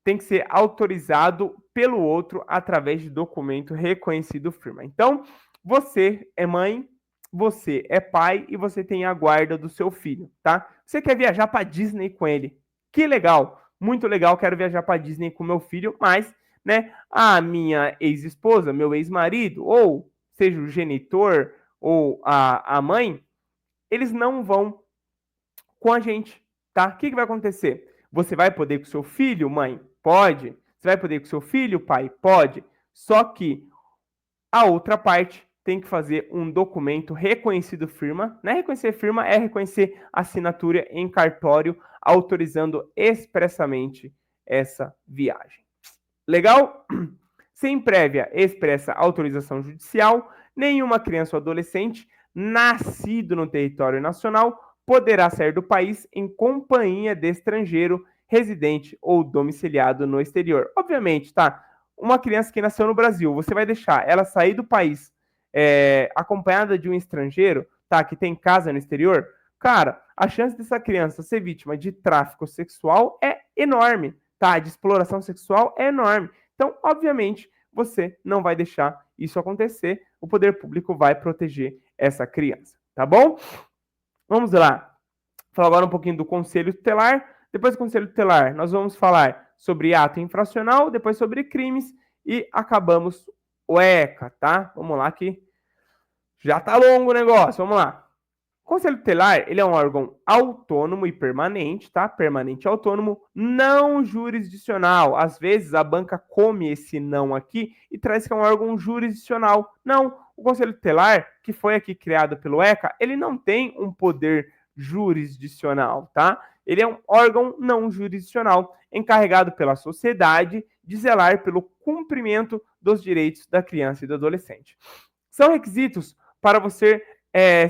tem que ser autorizado pelo outro através de documento reconhecido firma. Então, você é mãe, você é pai e você tem a guarda do seu filho, tá? Você quer viajar para Disney com ele? Que legal, muito legal, quero viajar para Disney com meu filho, mas, né, a minha ex-esposa, meu ex-marido, ou seja, o genitor ou a mãe, eles não vão com a gente, tá? O que vai acontecer? Você vai poder ir com seu filho, mãe? Pode. Você vai poder ir com seu filho, pai? Pode. Só que a outra parte tem que fazer um documento reconhecido firma. Não é reconhecer firma, é reconhecer assinatura em cartório, autorizando expressamente essa viagem. Legal? Sem prévia expressa autorização judicial, nenhuma criança ou adolescente nascido no território nacional poderá sair do país em companhia de estrangeiro residente ou domiciliado no exterior. Obviamente, tá? Uma criança que nasceu no Brasil, você vai deixar ela sair do país acompanhada de um estrangeiro, tá? Que tem casa no exterior? Cara, a chance dessa criança ser vítima de tráfico sexual é enorme, tá? De exploração sexual é enorme. Então, obviamente, você não vai deixar isso acontecer. O poder público vai proteger essa criança, tá bom? Vamos lá. Falar agora um pouquinho do Conselho Tutelar. Depois do Conselho Tutelar, nós vamos falar sobre ato infracional, depois sobre crimes e acabamos o ECA, tá? Vamos lá que já tá longo o negócio. Vamos lá. O Conselho Tutelar, ele é um órgão autônomo e permanente, tá? Permanente e autônomo, não jurisdicional. Às vezes a banca come esse não aqui e traz que é um órgão jurisdicional. Não, o Conselho Tutelar, que foi aqui criado pelo ECA, ele não tem um poder jurisdicional, tá? Ele é um órgão não jurisdicional, encarregado pela sociedade de zelar pelo cumprimento dos direitos da criança e do adolescente. São requisitos para você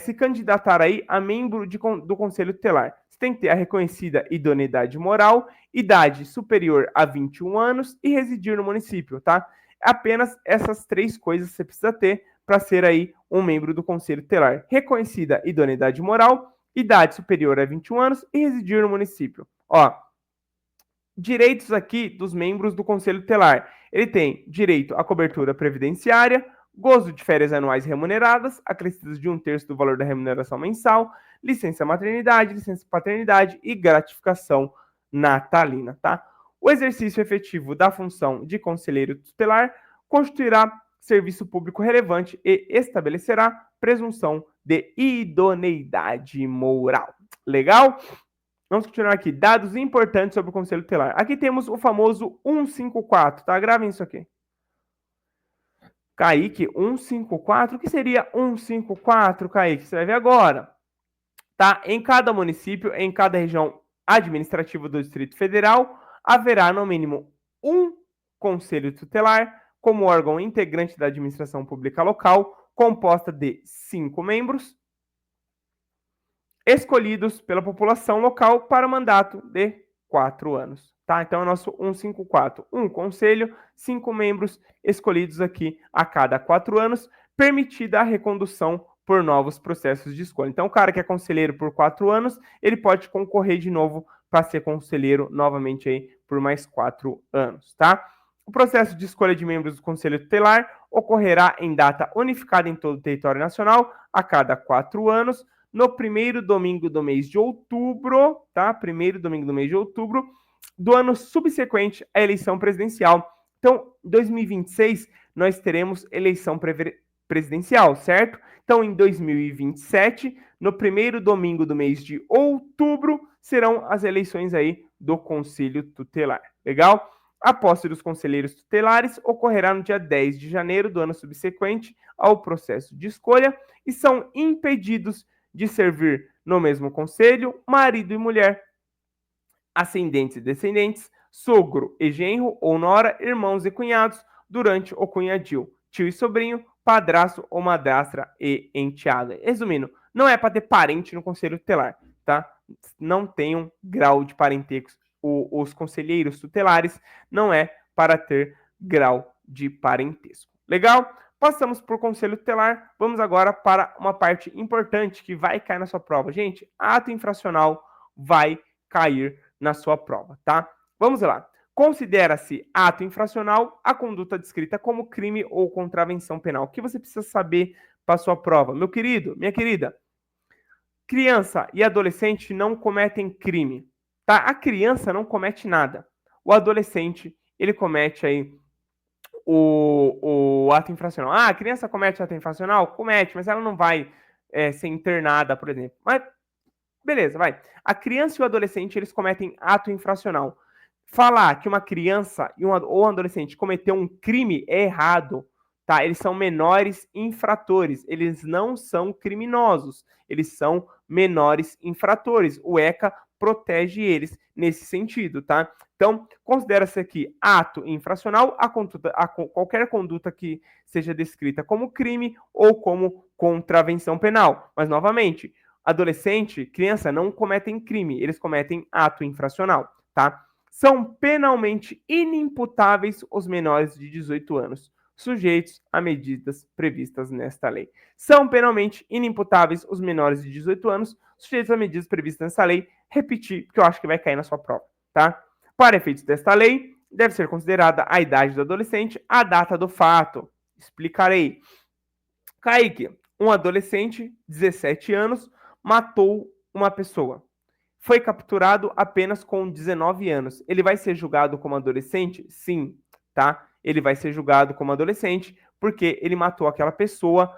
se candidatar aí a membro do Conselho Tutelar. Você tem que ter a reconhecida idoneidade moral, idade superior a 21 anos e residir no município, tá? Apenas essas 3 coisas você precisa ter para ser aí um membro do Conselho Tutelar. Reconhecida idoneidade moral, idade superior a 21 anos e residir no município. Ó, direitos aqui dos membros do Conselho Tutelar. Ele tem direito à cobertura previdenciária, gozo de férias anuais remuneradas, acrescidas de 1/3 do valor da remuneração mensal, licença maternidade, licença paternidade e gratificação natalina, tá? O exercício efetivo da função de conselheiro tutelar constituirá serviço público relevante e estabelecerá presunção de idoneidade moral. Legal? Vamos continuar aqui. Dados importantes sobre o Conselho Tutelar. Aqui temos o famoso 154, tá? Gravem isso aqui. Kaique, 154. O que seria 154, Kaique? Você vai ver agora. Tá? Em cada município, em cada região administrativa do Distrito Federal, haverá no mínimo um Conselho Tutelar, como órgão integrante da administração pública local, composta de 5 membros, escolhidos pela população local para mandato de 4 anos. Tá? Então, é o nosso 154. Um conselho, 5 membros escolhidos aqui a cada 4 anos, permitida a recondução por novos processos de escolha. Então, o cara que é conselheiro por 4 anos, ele pode concorrer de novo para ser conselheiro novamente aí por mais 4 anos, tá? O processo de escolha de membros do Conselho Tutelar ocorrerá em data unificada em todo o território nacional a cada 4 anos, no primeiro domingo do mês de outubro, tá? Primeiro domingo do mês de outubro do ano subsequente à eleição presidencial. Então, em 2026, nós teremos eleição presidencial, certo? Então, em 2027, no primeiro domingo do mês de outubro, serão as eleições aí do Conselho Tutelar. Legal? A posse dos conselheiros tutelares ocorrerá no dia 10 de janeiro do ano subsequente ao processo de escolha e são impedidos de servir no mesmo conselho marido e mulher, ascendentes e descendentes, sogro e genro ou nora, irmãos e cunhados, durante o cunhadio, tio e sobrinho, padrasto ou madrastra e enteada. Resumindo, não é para ter parente no Conselho Tutelar, tá? Não tem um grau de parentesco. Os conselheiros tutelares não é para ter grau de parentesco. Legal? Passamos por Conselho Tutelar, vamos agora para uma parte importante que vai cair na sua prova. Gente, ato infracional vai cair na sua prova, tá? Vamos lá. Considera-se ato infracional a conduta descrita como crime ou contravenção penal. O que você precisa saber para a sua prova? Meu querido, minha querida, criança e adolescente não cometem crime, tá? A criança não comete nada. O adolescente, ele comete aí o ato infracional. Ah, a criança comete ato infracional? Comete, mas ela não vai ser internada, por exemplo. Mas, beleza, vai. A criança e o adolescente, eles cometem ato infracional. Falar que uma criança ou um adolescente cometeu um crime é errado, tá? Eles são menores infratores, eles não são criminosos, eles são menores infratores. O ECA protege eles nesse sentido, tá? Então, considera-se aqui ato infracional qualquer conduta que seja descrita como crime ou como contravenção penal. Mas, novamente, adolescente, criança, não cometem crime, eles cometem ato infracional, tá? São penalmente inimputáveis os menores de 18 anos, sujeitos a medidas previstas nesta lei. São penalmente inimputáveis os menores de 18 anos, sujeitos a medidas previstas nesta lei. Repetir, porque eu acho que vai cair na sua prova, tá? Para efeitos desta lei, deve ser considerada a idade do adolescente, a data do fato. Explicarei. Kaique, um adolescente, 17 anos, matou uma pessoa. Foi capturado apenas com 19 anos. Ele vai ser julgado como adolescente? Sim, tá? Ele vai ser julgado como adolescente porque ele matou aquela pessoa,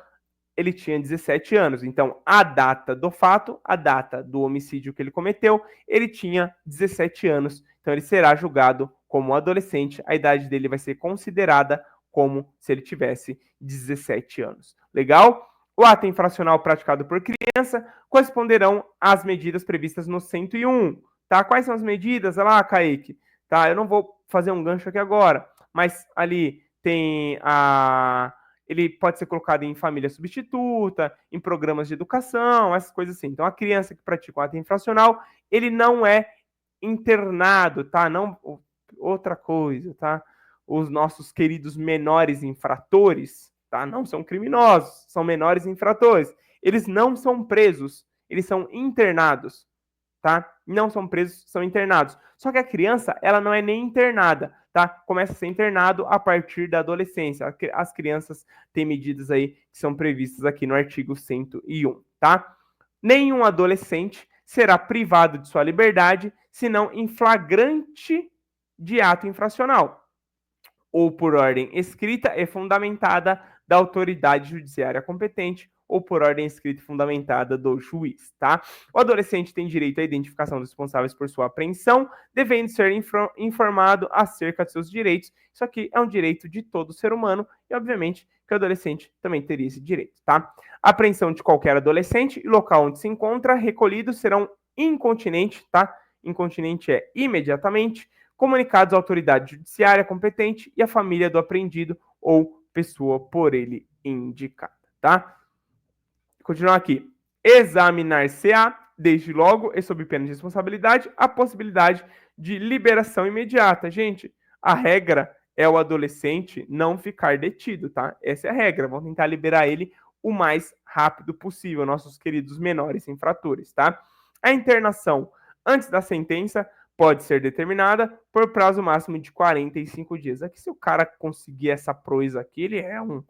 ele tinha 17 anos. Então, a data do fato, a data do homicídio que ele cometeu, ele tinha 17 anos. Então, ele será julgado como adolescente. A idade dele vai ser considerada como se ele tivesse 17 anos. Legal? O ato infracional praticado por criança corresponderão às medidas previstas no 101. Tá? Quais são as medidas? Olha lá, Kaique. Tá? Eu não vou fazer um gancho aqui agora, mas ali tem a... Ele pode ser colocado em família substituta, em programas de educação, essas coisas assim. Então, a criança que pratica um ato infracional, ele não é internado, tá? Não, outra coisa, tá? Os nossos queridos menores infratores, tá? Não são criminosos, são menores infratores. Eles não são presos, eles são internados, tá? Não são presos, são internados. Só que a criança, ela não é nem internada, tá? Começa a ser internado a partir da adolescência. As crianças têm medidas aí que são previstas aqui no artigo 101, tá? Nenhum adolescente será privado de sua liberdade, senão em flagrante de ato infracional, ou por ordem escrita e fundamentada da autoridade judiciária competente, ou por ordem escrita e fundamentada do juiz, tá? O adolescente tem direito à identificação dos responsáveis por sua apreensão, devendo ser informado acerca de seus direitos. Isso aqui é um direito de todo ser humano e, obviamente, que o adolescente também teria esse direito, tá? A apreensão de qualquer adolescente e local onde se encontra recolhido serão incontinente, tá? Incontinente é imediatamente comunicados à autoridade judiciária competente e à família do apreendido ou pessoa por ele indicada, tá? Continuar aqui. Examinar-se-á, desde logo, e sob pena de responsabilidade, a possibilidade de liberação imediata. Gente, a regra é o adolescente não ficar detido, tá? Essa é a regra. Vamos tentar liberar ele o mais rápido possível, nossos queridos menores infratores, tá? A internação antes da sentença pode ser determinada por prazo máximo de 45 dias. Aqui, se o cara conseguir essa proeza aqui, ele é um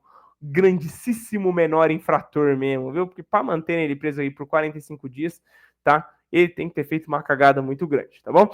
grandíssimo menor infrator mesmo, viu? Porque para manter ele preso aí por 45 dias, tá? Ele tem que ter feito uma cagada muito grande, tá bom?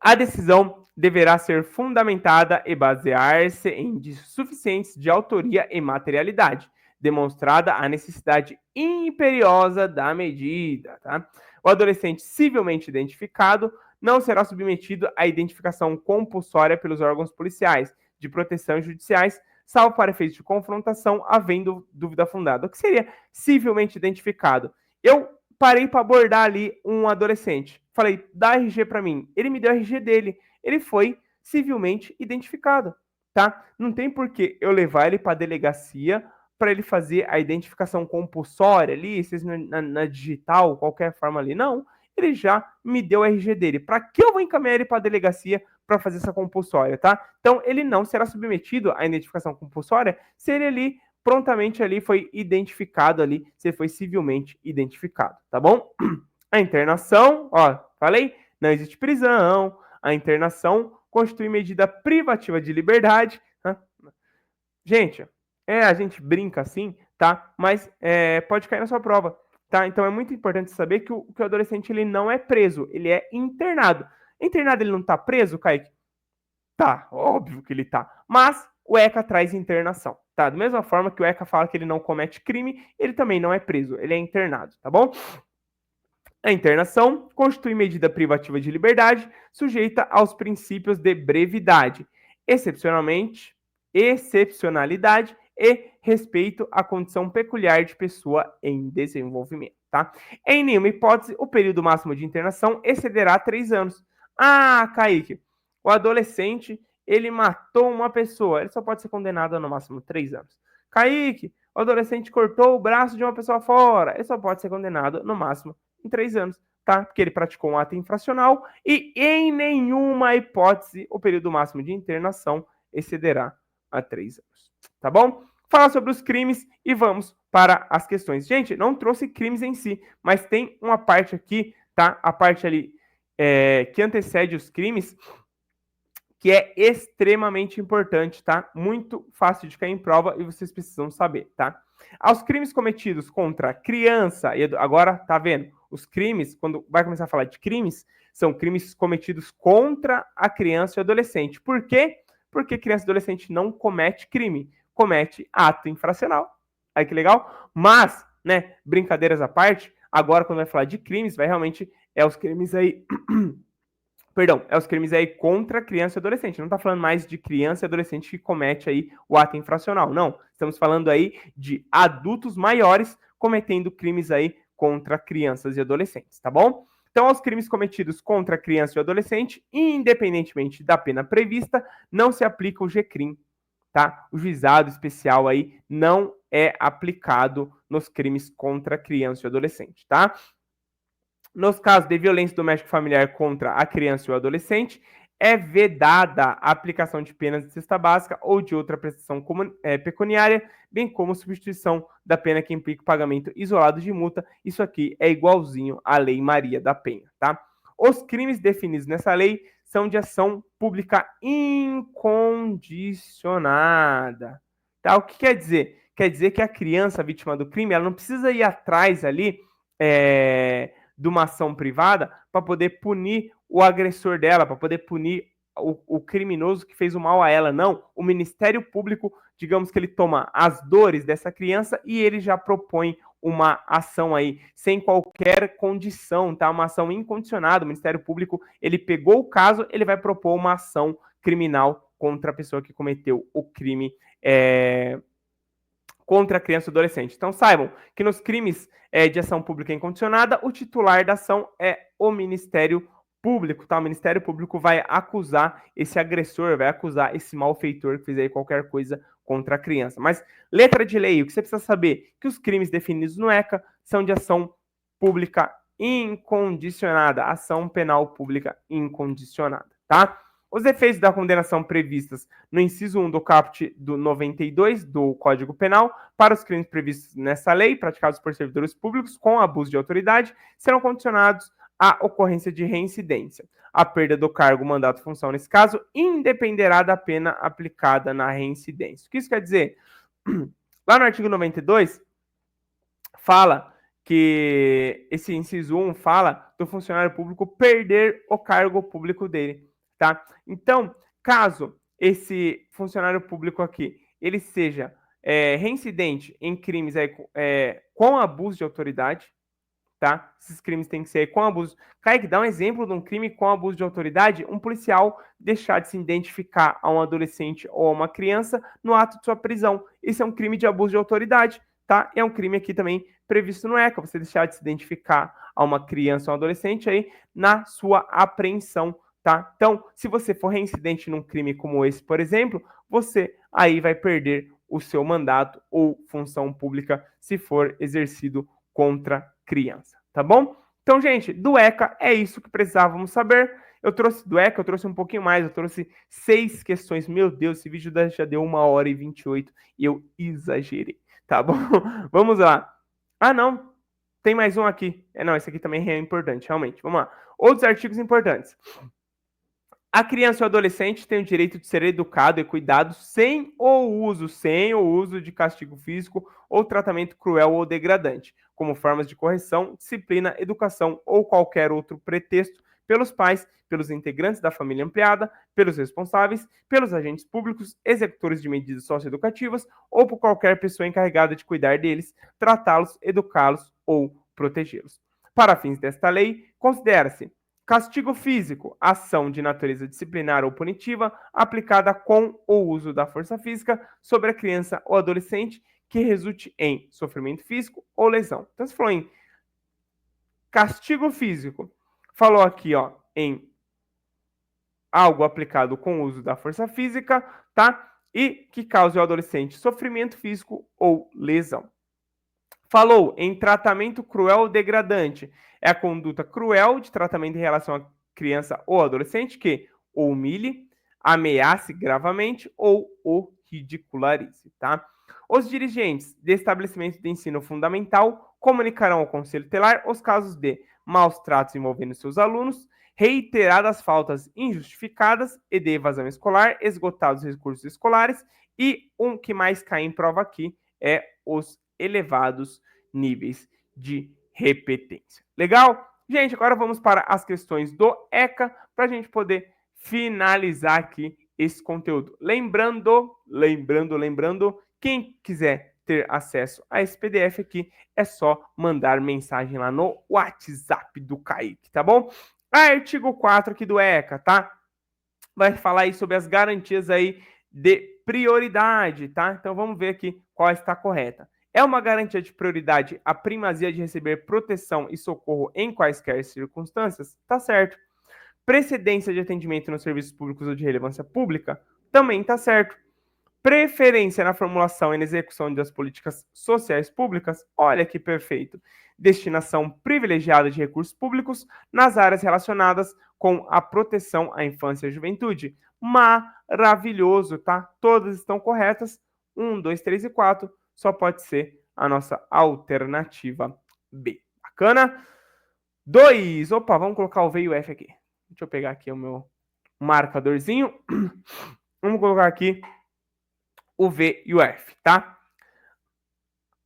A decisão deverá ser fundamentada e basear-se em indícios suficientes de autoria e materialidade, demonstrada a necessidade imperiosa da medida, tá? O adolescente civilmente identificado não será submetido à identificação compulsória pelos órgãos policiais, de proteção e judiciais, salvo para efeitos de confrontação, havendo dúvida fundada. O que seria civilmente identificado? Eu parei para abordar ali um adolescente. Falei, dá RG para mim. Ele me deu o RG dele. Ele foi civilmente identificado, tá? Não tem por que eu levar ele para a delegacia para ele fazer a identificação compulsória ali, na digital, qualquer forma ali. Não, ele já me deu o RG dele. Para que eu vou encaminhar ele para a delegacia para fazer essa compulsória, tá? Então, ele não será submetido à identificação compulsória se ele ali prontamente ali foi identificado ali, se ele foi civilmente identificado, tá bom? A internação, ó, falei, não existe prisão, a internação constitui medida privativa de liberdade, tá? Gente, a gente brinca assim, tá? Mas pode cair na sua prova, tá? Então é muito importante saber que o adolescente ele não é preso, ele é internado. Internado ele não tá preso, Kaique? Tá, óbvio que ele tá. Mas o ECA traz internação, tá? Da mesma forma que o ECA fala que ele não comete crime, ele também não é preso, ele é internado, tá bom? A internação constitui medida privativa de liberdade sujeita aos princípios de brevidade. Excepcionalmente, excepcionalidade e respeito à condição peculiar de pessoa em desenvolvimento, tá? Em nenhuma hipótese, o período máximo de internação excederá 3 anos. Ah, Kaique, o adolescente, ele matou uma pessoa, ele só pode ser condenado a no máximo 3 anos. Kaique, o adolescente cortou o braço de uma pessoa fora, ele só pode ser condenado no máximo em 3 anos, tá? Porque ele praticou um ato infracional e em nenhuma hipótese o período máximo de internação excederá a 3 anos, tá bom? Falar sobre os crimes e vamos para as questões. Gente, não trouxe crimes em si, mas tem uma parte aqui, tá? A parte ali que antecede os crimes, que é extremamente importante, tá? Muito fácil de cair em prova e vocês precisam saber, tá? Aos crimes cometidos contra criança, e agora, tá vendo? Os crimes, quando vai começar a falar de crimes, são crimes cometidos contra a criança e o adolescente. Por quê? Porque criança e adolescente não comete crime, comete ato infracional. Aí que legal? Mas, né, brincadeiras à parte, agora quando vai falar de crimes, vai realmente os crimes aí Perdão, os crimes aí contra criança e adolescente. Não está falando mais de criança e adolescente que comete aí o ato infracional. Não, estamos falando aí de adultos maiores cometendo crimes aí contra crianças e adolescentes, tá bom? Então, aos crimes cometidos contra criança e adolescente, independentemente da pena prevista, não se aplica o GCRIM, tá? O juizado especial aí não é aplicado nos crimes contra criança e adolescente, tá? Nos casos de violência doméstica familiar contra a criança e o adolescente, é vedada a aplicação de penas de cesta básica ou de outra prestação pecuniária, bem como substituição da pena que implica o pagamento isolado de multa. Isso aqui é igualzinho à Lei Maria da Penha, tá? Os crimes definidos nessa lei são de ação pública incondicionada. Tá? O que quer dizer? Quer dizer que a criança vítima do crime, ela não precisa ir atrás ali de uma ação privada para poder punir o agressor dela, para poder punir o criminoso que fez o mal a ela. Não, o Ministério Público, digamos que ele toma as dores dessa criança e ele já propõe uma ação aí, sem qualquer condição, tá? Uma ação incondicionada. O Ministério Público, ele pegou o caso, ele vai propor uma ação criminal contra a pessoa que cometeu o crime contra a criança e adolescente. Então saibam que nos crimes de ação pública incondicionada, o titular da ação é o Ministério Público, tá? O Ministério Público vai acusar esse agressor, vai acusar esse malfeitor que fez aí qualquer coisa contra a criança. Mas letra de lei, o que você precisa saber? Que os crimes definidos no ECA são de ação pública incondicionada, ação penal pública incondicionada, tá? Os efeitos da condenação previstas no inciso 1 do caput do 92 do Código Penal para os crimes previstos nessa lei, praticados por servidores públicos com abuso de autoridade, serão condicionados à ocorrência de reincidência. A perda do cargo, mandato, função, nesse caso, independerá da pena aplicada na reincidência. O que isso quer dizer? Lá no artigo 92, fala que esse inciso 1 fala do funcionário público perder o cargo público dele, tá? Então, caso esse funcionário público aqui, ele seja reincidente em crimes com abuso de autoridade, tá? Esses crimes têm que ser com abuso. Kaique, dá um exemplo de um crime com abuso de autoridade: um policial deixar de se identificar a um adolescente ou a uma criança no ato de sua prisão. Isso é um crime de abuso de autoridade, tá? É um crime aqui também previsto no ECA, você deixar de se identificar a uma criança ou um adolescente aí na sua apreensão, tá? Então, se você for reincidente num crime como esse, por exemplo, você aí vai perder o seu mandato ou função pública se for exercido contra criança, tá bom? Então, gente, do ECA é isso que precisávamos saber. Eu trouxe do ECA, eu trouxe um pouquinho mais, eu trouxe 6 questões. Meu Deus, esse vídeo já deu 1h28 e eu exagerei, tá bom? Vamos lá. Ah, não, tem mais um aqui. Não, esse aqui também é importante, realmente. Vamos lá. Outros artigos importantes. A criança ou adolescente tem o direito de ser educado e cuidado sem o uso de castigo físico ou tratamento cruel ou degradante, como formas de correção, disciplina, educação ou qualquer outro pretexto pelos pais, pelos integrantes da família ampliada, pelos responsáveis, pelos agentes públicos, executores de medidas socioeducativas ou por qualquer pessoa encarregada de cuidar deles, tratá-los, educá-los ou protegê-los. Para fins desta lei, considera-se Castigo físico, ação de natureza disciplinar ou punitiva aplicada com o uso da força física sobre a criança ou adolescente que resulte em sofrimento físico ou lesão. Então, se falou em castigo físico, falou aqui, ó, em algo aplicado com o uso da força física, tá? E que cause ao adolescente sofrimento físico ou lesão. Falou em tratamento cruel ou degradante. É a conduta cruel de tratamento em relação à criança ou adolescente que ou humilhe, ameace gravamente ou o ridicularize, tá? Os dirigentes de estabelecimento de ensino fundamental comunicarão ao Conselho Tutelar os casos de maus tratos envolvendo seus alunos, reiteradas faltas injustificadas e de evasão escolar, esgotados recursos escolares e um que mais cai em prova aqui é os elevados níveis de repetência. Legal? Gente, agora vamos para as questões do ECA para a gente poder finalizar aqui esse conteúdo. Lembrando, quem quiser ter acesso a esse PDF aqui, é só mandar mensagem lá no WhatsApp do Kaique, tá bom? Artigo 4 aqui do ECA, tá? Vai falar aí sobre as garantias aí de prioridade, tá? Então vamos ver aqui qual está correta. É uma garantia de prioridade a primazia de receber proteção e socorro em quaisquer circunstâncias? Tá certo. Precedência de atendimento nos serviços públicos ou de relevância pública? Também tá certo. Preferência na formulação e na execução das políticas sociais públicas? Olha que perfeito. Destinação privilegiada de recursos públicos nas áreas relacionadas com a proteção à infância e à juventude? Maravilhoso, tá? Todas estão corretas. 1, 2, 3 e 4. Só pode ser a nossa alternativa B. Bacana? 2. Opa, vamos colocar o V e o F aqui. Deixa eu pegar aqui o meu marcadorzinho. Vamos colocar aqui o V e o F, tá?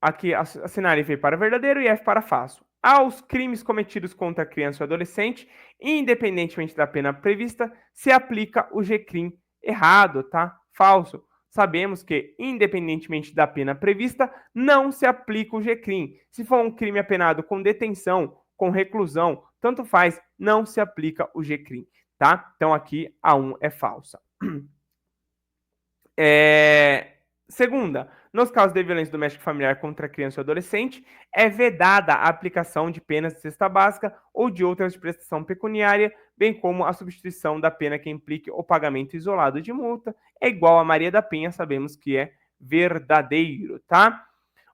Aqui assinale V para verdadeiro e F para falso. Aos crimes cometidos contra criança ou adolescente, independentemente da pena prevista, se aplica o G-crime errado, tá? Falso. Sabemos que, independentemente da pena prevista, não se aplica o G-crime. Se for um crime apenado com detenção, com reclusão, tanto faz, não se aplica o G-crime, tá? Então aqui a 1 é falsa. Segunda, nos casos de violência doméstica e familiar contra criança ou adolescente, é vedada a aplicação de penas de cesta básica ou de outras de prestação pecuniária, bem como a substituição da pena que implique o pagamento isolado de multa. É igual a Maria da Penha, sabemos que é verdadeiro, tá?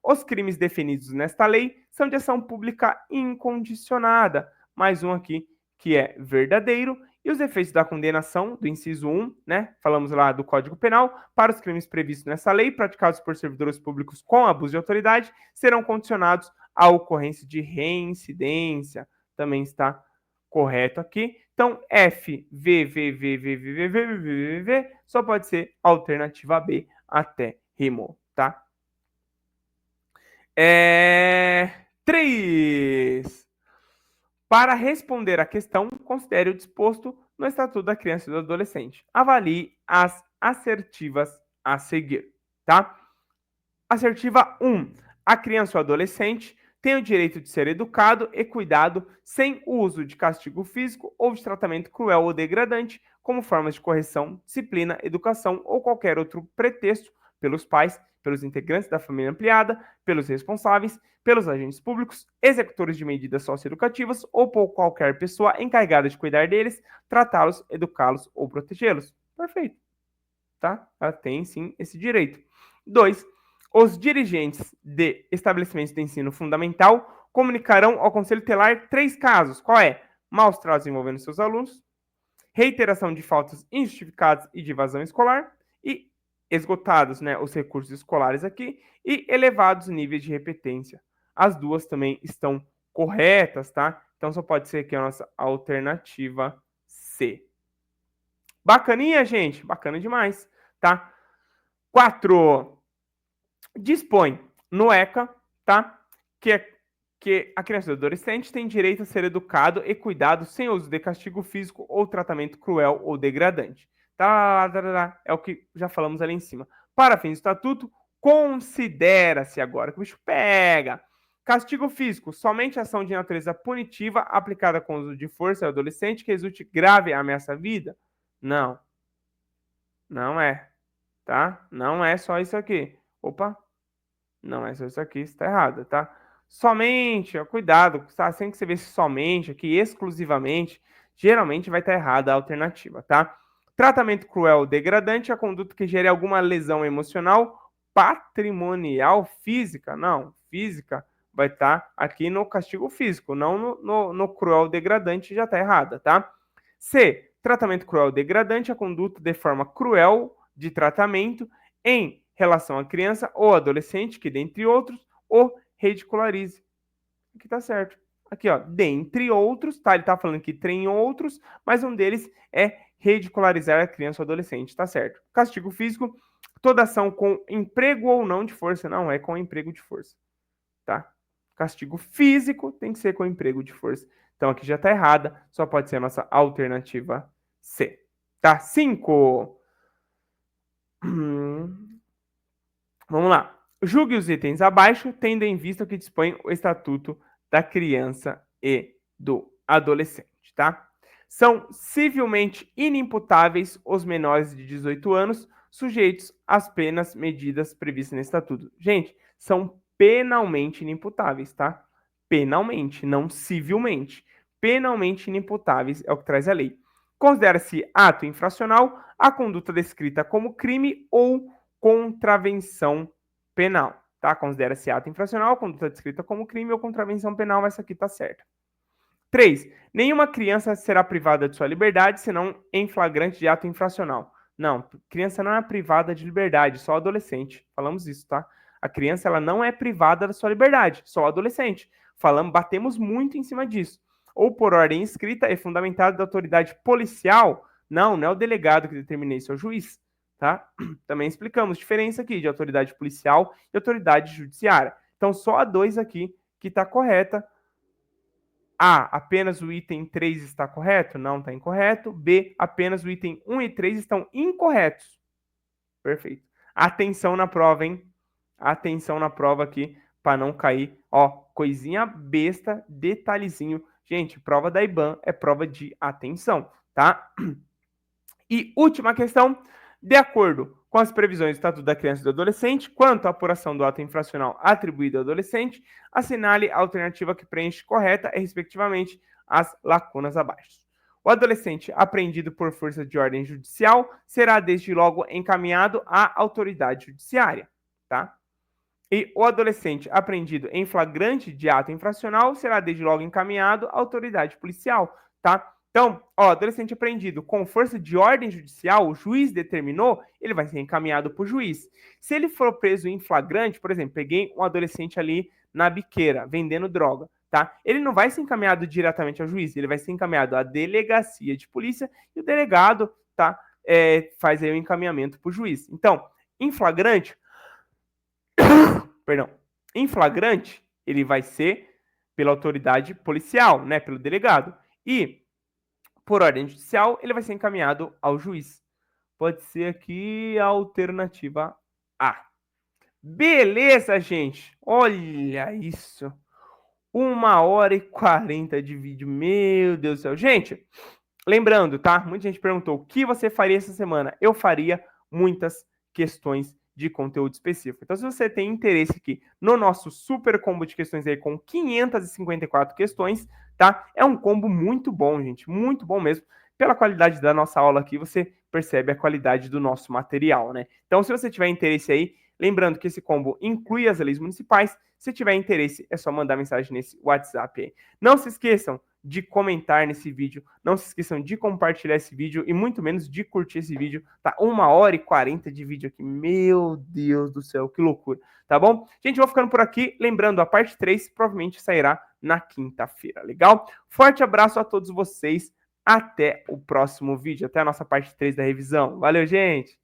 Os crimes definidos nesta lei são de ação pública incondicionada. Mais um aqui que é verdadeiro. E os efeitos da condenação, do inciso 1, né? Falamos lá do Código Penal, para os crimes previstos nessa lei, praticados por servidores públicos com abuso de autoridade, serão condicionados à ocorrência de reincidência. Também está correto aqui. Então, F, V, só pode ser a alternativa B até rimou, tá? 3. Para responder à questão, considere o disposto no Estatuto da Criança e do Adolescente. Avalie as assertivas a seguir, tá? Assertiva 1. A criança ou adolescente tem o direito de ser educado e cuidado sem o uso de castigo físico ou de tratamento cruel ou degradante, como formas de correção, disciplina, educação ou qualquer outro pretexto pelos pais, pelos integrantes da família ampliada, pelos responsáveis, pelos agentes públicos, executores de medidas socioeducativas ou por qualquer pessoa encarregada de cuidar deles, tratá-los, educá-los ou protegê-los. Perfeito. Tá? Ela tem, sim, esse direito. 2. Os dirigentes de estabelecimentos de ensino fundamental comunicarão ao Conselho Tutelar 3 casos. Qual é? Maus tratos envolvendo seus alunos, reiteração de faltas injustificadas e de evasão escolar e esgotados, né, os recursos escolares aqui e elevados níveis de repetência. As duas também estão corretas, tá? Então só pode ser aqui a nossa alternativa C. Bacaninha, gente? Bacana demais, tá? 4. Dispõe no ECA, tá? Que a criança e o adolescente tem direito a ser educado e cuidado sem uso de castigo físico ou tratamento cruel ou degradante. É o que já falamos ali em cima. Para fins do estatuto, considera-se agora que o bicho pega. Castigo físico, somente ação de natureza punitiva aplicada com uso de força ao adolescente que resulte grave ameaça à vida? Não, não é, tá? Não é só isso aqui. Opa, não é só isso aqui, está errado, tá? Somente, ó, cuidado, tá? Sempre que você vê somente aqui, exclusivamente, geralmente vai estar errada a alternativa, tá? Tratamento cruel ou degradante é a conduta que gere alguma lesão emocional, patrimonial, física. Não, física vai estar aqui no castigo físico, não no cruel degradante, já está errada, tá? C. Tratamento cruel degradante é a conduta de forma cruel de tratamento em relação à criança ou adolescente que, dentre outros, o ridicularize. Aqui tá certo. Aqui, ó, dentre outros, tá? Ele tá falando que tem outros, mas um deles é ridicularizar a criança ou adolescente, tá certo. Castigo físico, toda ação com emprego ou não de força, não é com emprego de força, tá? Castigo físico tem que ser com emprego de força. Então aqui já tá errada, só pode ser a nossa alternativa C. Tá? 5. Vamos lá. Julgue os itens abaixo, tendo em vista o que dispõe o Estatuto da Criança e do Adolescente, tá? São civilmente inimputáveis os menores de 18 anos sujeitos às penas medidas previstas no Estatuto. Gente, são penalmente inimputáveis, tá? Penalmente, não civilmente. Penalmente inimputáveis é o que traz a lei. Considera-se ato infracional a conduta descrita como crime ou contravenção penal, tá? Considera-se ato infracional, conduta descrita como crime ou contravenção penal, essa aqui tá certa. 3. Nenhuma criança será privada de sua liberdade senão em flagrante de ato infracional. Não, criança não é privada de liberdade, só adolescente. Falamos isso, tá? A criança ela não é privada da sua liberdade, só adolescente. Batemos muito em cima disso. Ou por ordem escrita e fundamentada da autoridade policial. Não, não é o delegado que determina isso, é o juiz, tá? Também explicamos diferença aqui de autoridade policial e autoridade judiciária. Então, só a 2 aqui que está correta. A, apenas o item 3 está correto? Não, está incorreto. B, apenas o item 1 e 3 estão incorretos. Perfeito. Atenção na prova, hein? Atenção na prova aqui, para não cair. Ó, coisinha besta, detalhezinho. Gente, prova da IBAN é prova de atenção, tá? E última questão. De acordo com as previsões do Estatuto da Criança e do Adolescente, quanto à apuração do ato infracional atribuído ao adolescente, assinale a alternativa que preenche correta e, respectivamente, as lacunas abaixo. O adolescente apreendido por força de ordem judicial será, desde logo, encaminhado à autoridade judiciária, tá? E o adolescente apreendido em flagrante de ato infracional será, desde logo, encaminhado à autoridade policial, tá? Então, ó, adolescente apreendido com força de ordem judicial, o juiz determinou, ele vai ser encaminhado para o juiz. Se ele for preso em flagrante, por exemplo, peguei um adolescente ali na biqueira, vendendo droga, tá? Ele não vai ser encaminhado diretamente ao juiz, ele vai ser encaminhado à delegacia de polícia e o delegado, tá? Faz aí o encaminhamento para o juiz. Então, em flagrante, perdão, em flagrante, ele vai ser pela autoridade policial, né? Pelo delegado. E por ordem judicial, ele vai ser encaminhado ao juiz. Pode ser aqui a alternativa A. Beleza, gente? Olha isso. 1h40 de vídeo. Meu Deus do céu. Gente, lembrando, tá? Muita gente perguntou o que você faria essa semana. Eu faria muitas questões de conteúdo específico. Então, se você tem interesse aqui no nosso super combo de questões aí com 554 questões, tá? É um combo muito bom, gente, muito bom mesmo. Pela qualidade da nossa aula aqui, você percebe a qualidade do nosso material, né? Então, se você tiver interesse aí, lembrando que esse combo inclui as leis municipais. Se tiver interesse, é só mandar mensagem nesse WhatsApp aí. Não se esqueçam de comentar nesse vídeo, não se esqueçam de compartilhar esse vídeo e muito menos de curtir esse vídeo, tá? 1h40 de vídeo aqui, meu Deus do céu, que loucura, tá bom? Gente, vou ficando por aqui, lembrando, a parte 3 provavelmente sairá na quinta-feira, legal? Forte abraço a todos vocês, até o próximo vídeo, até a nossa parte 3 da revisão. Valeu, gente!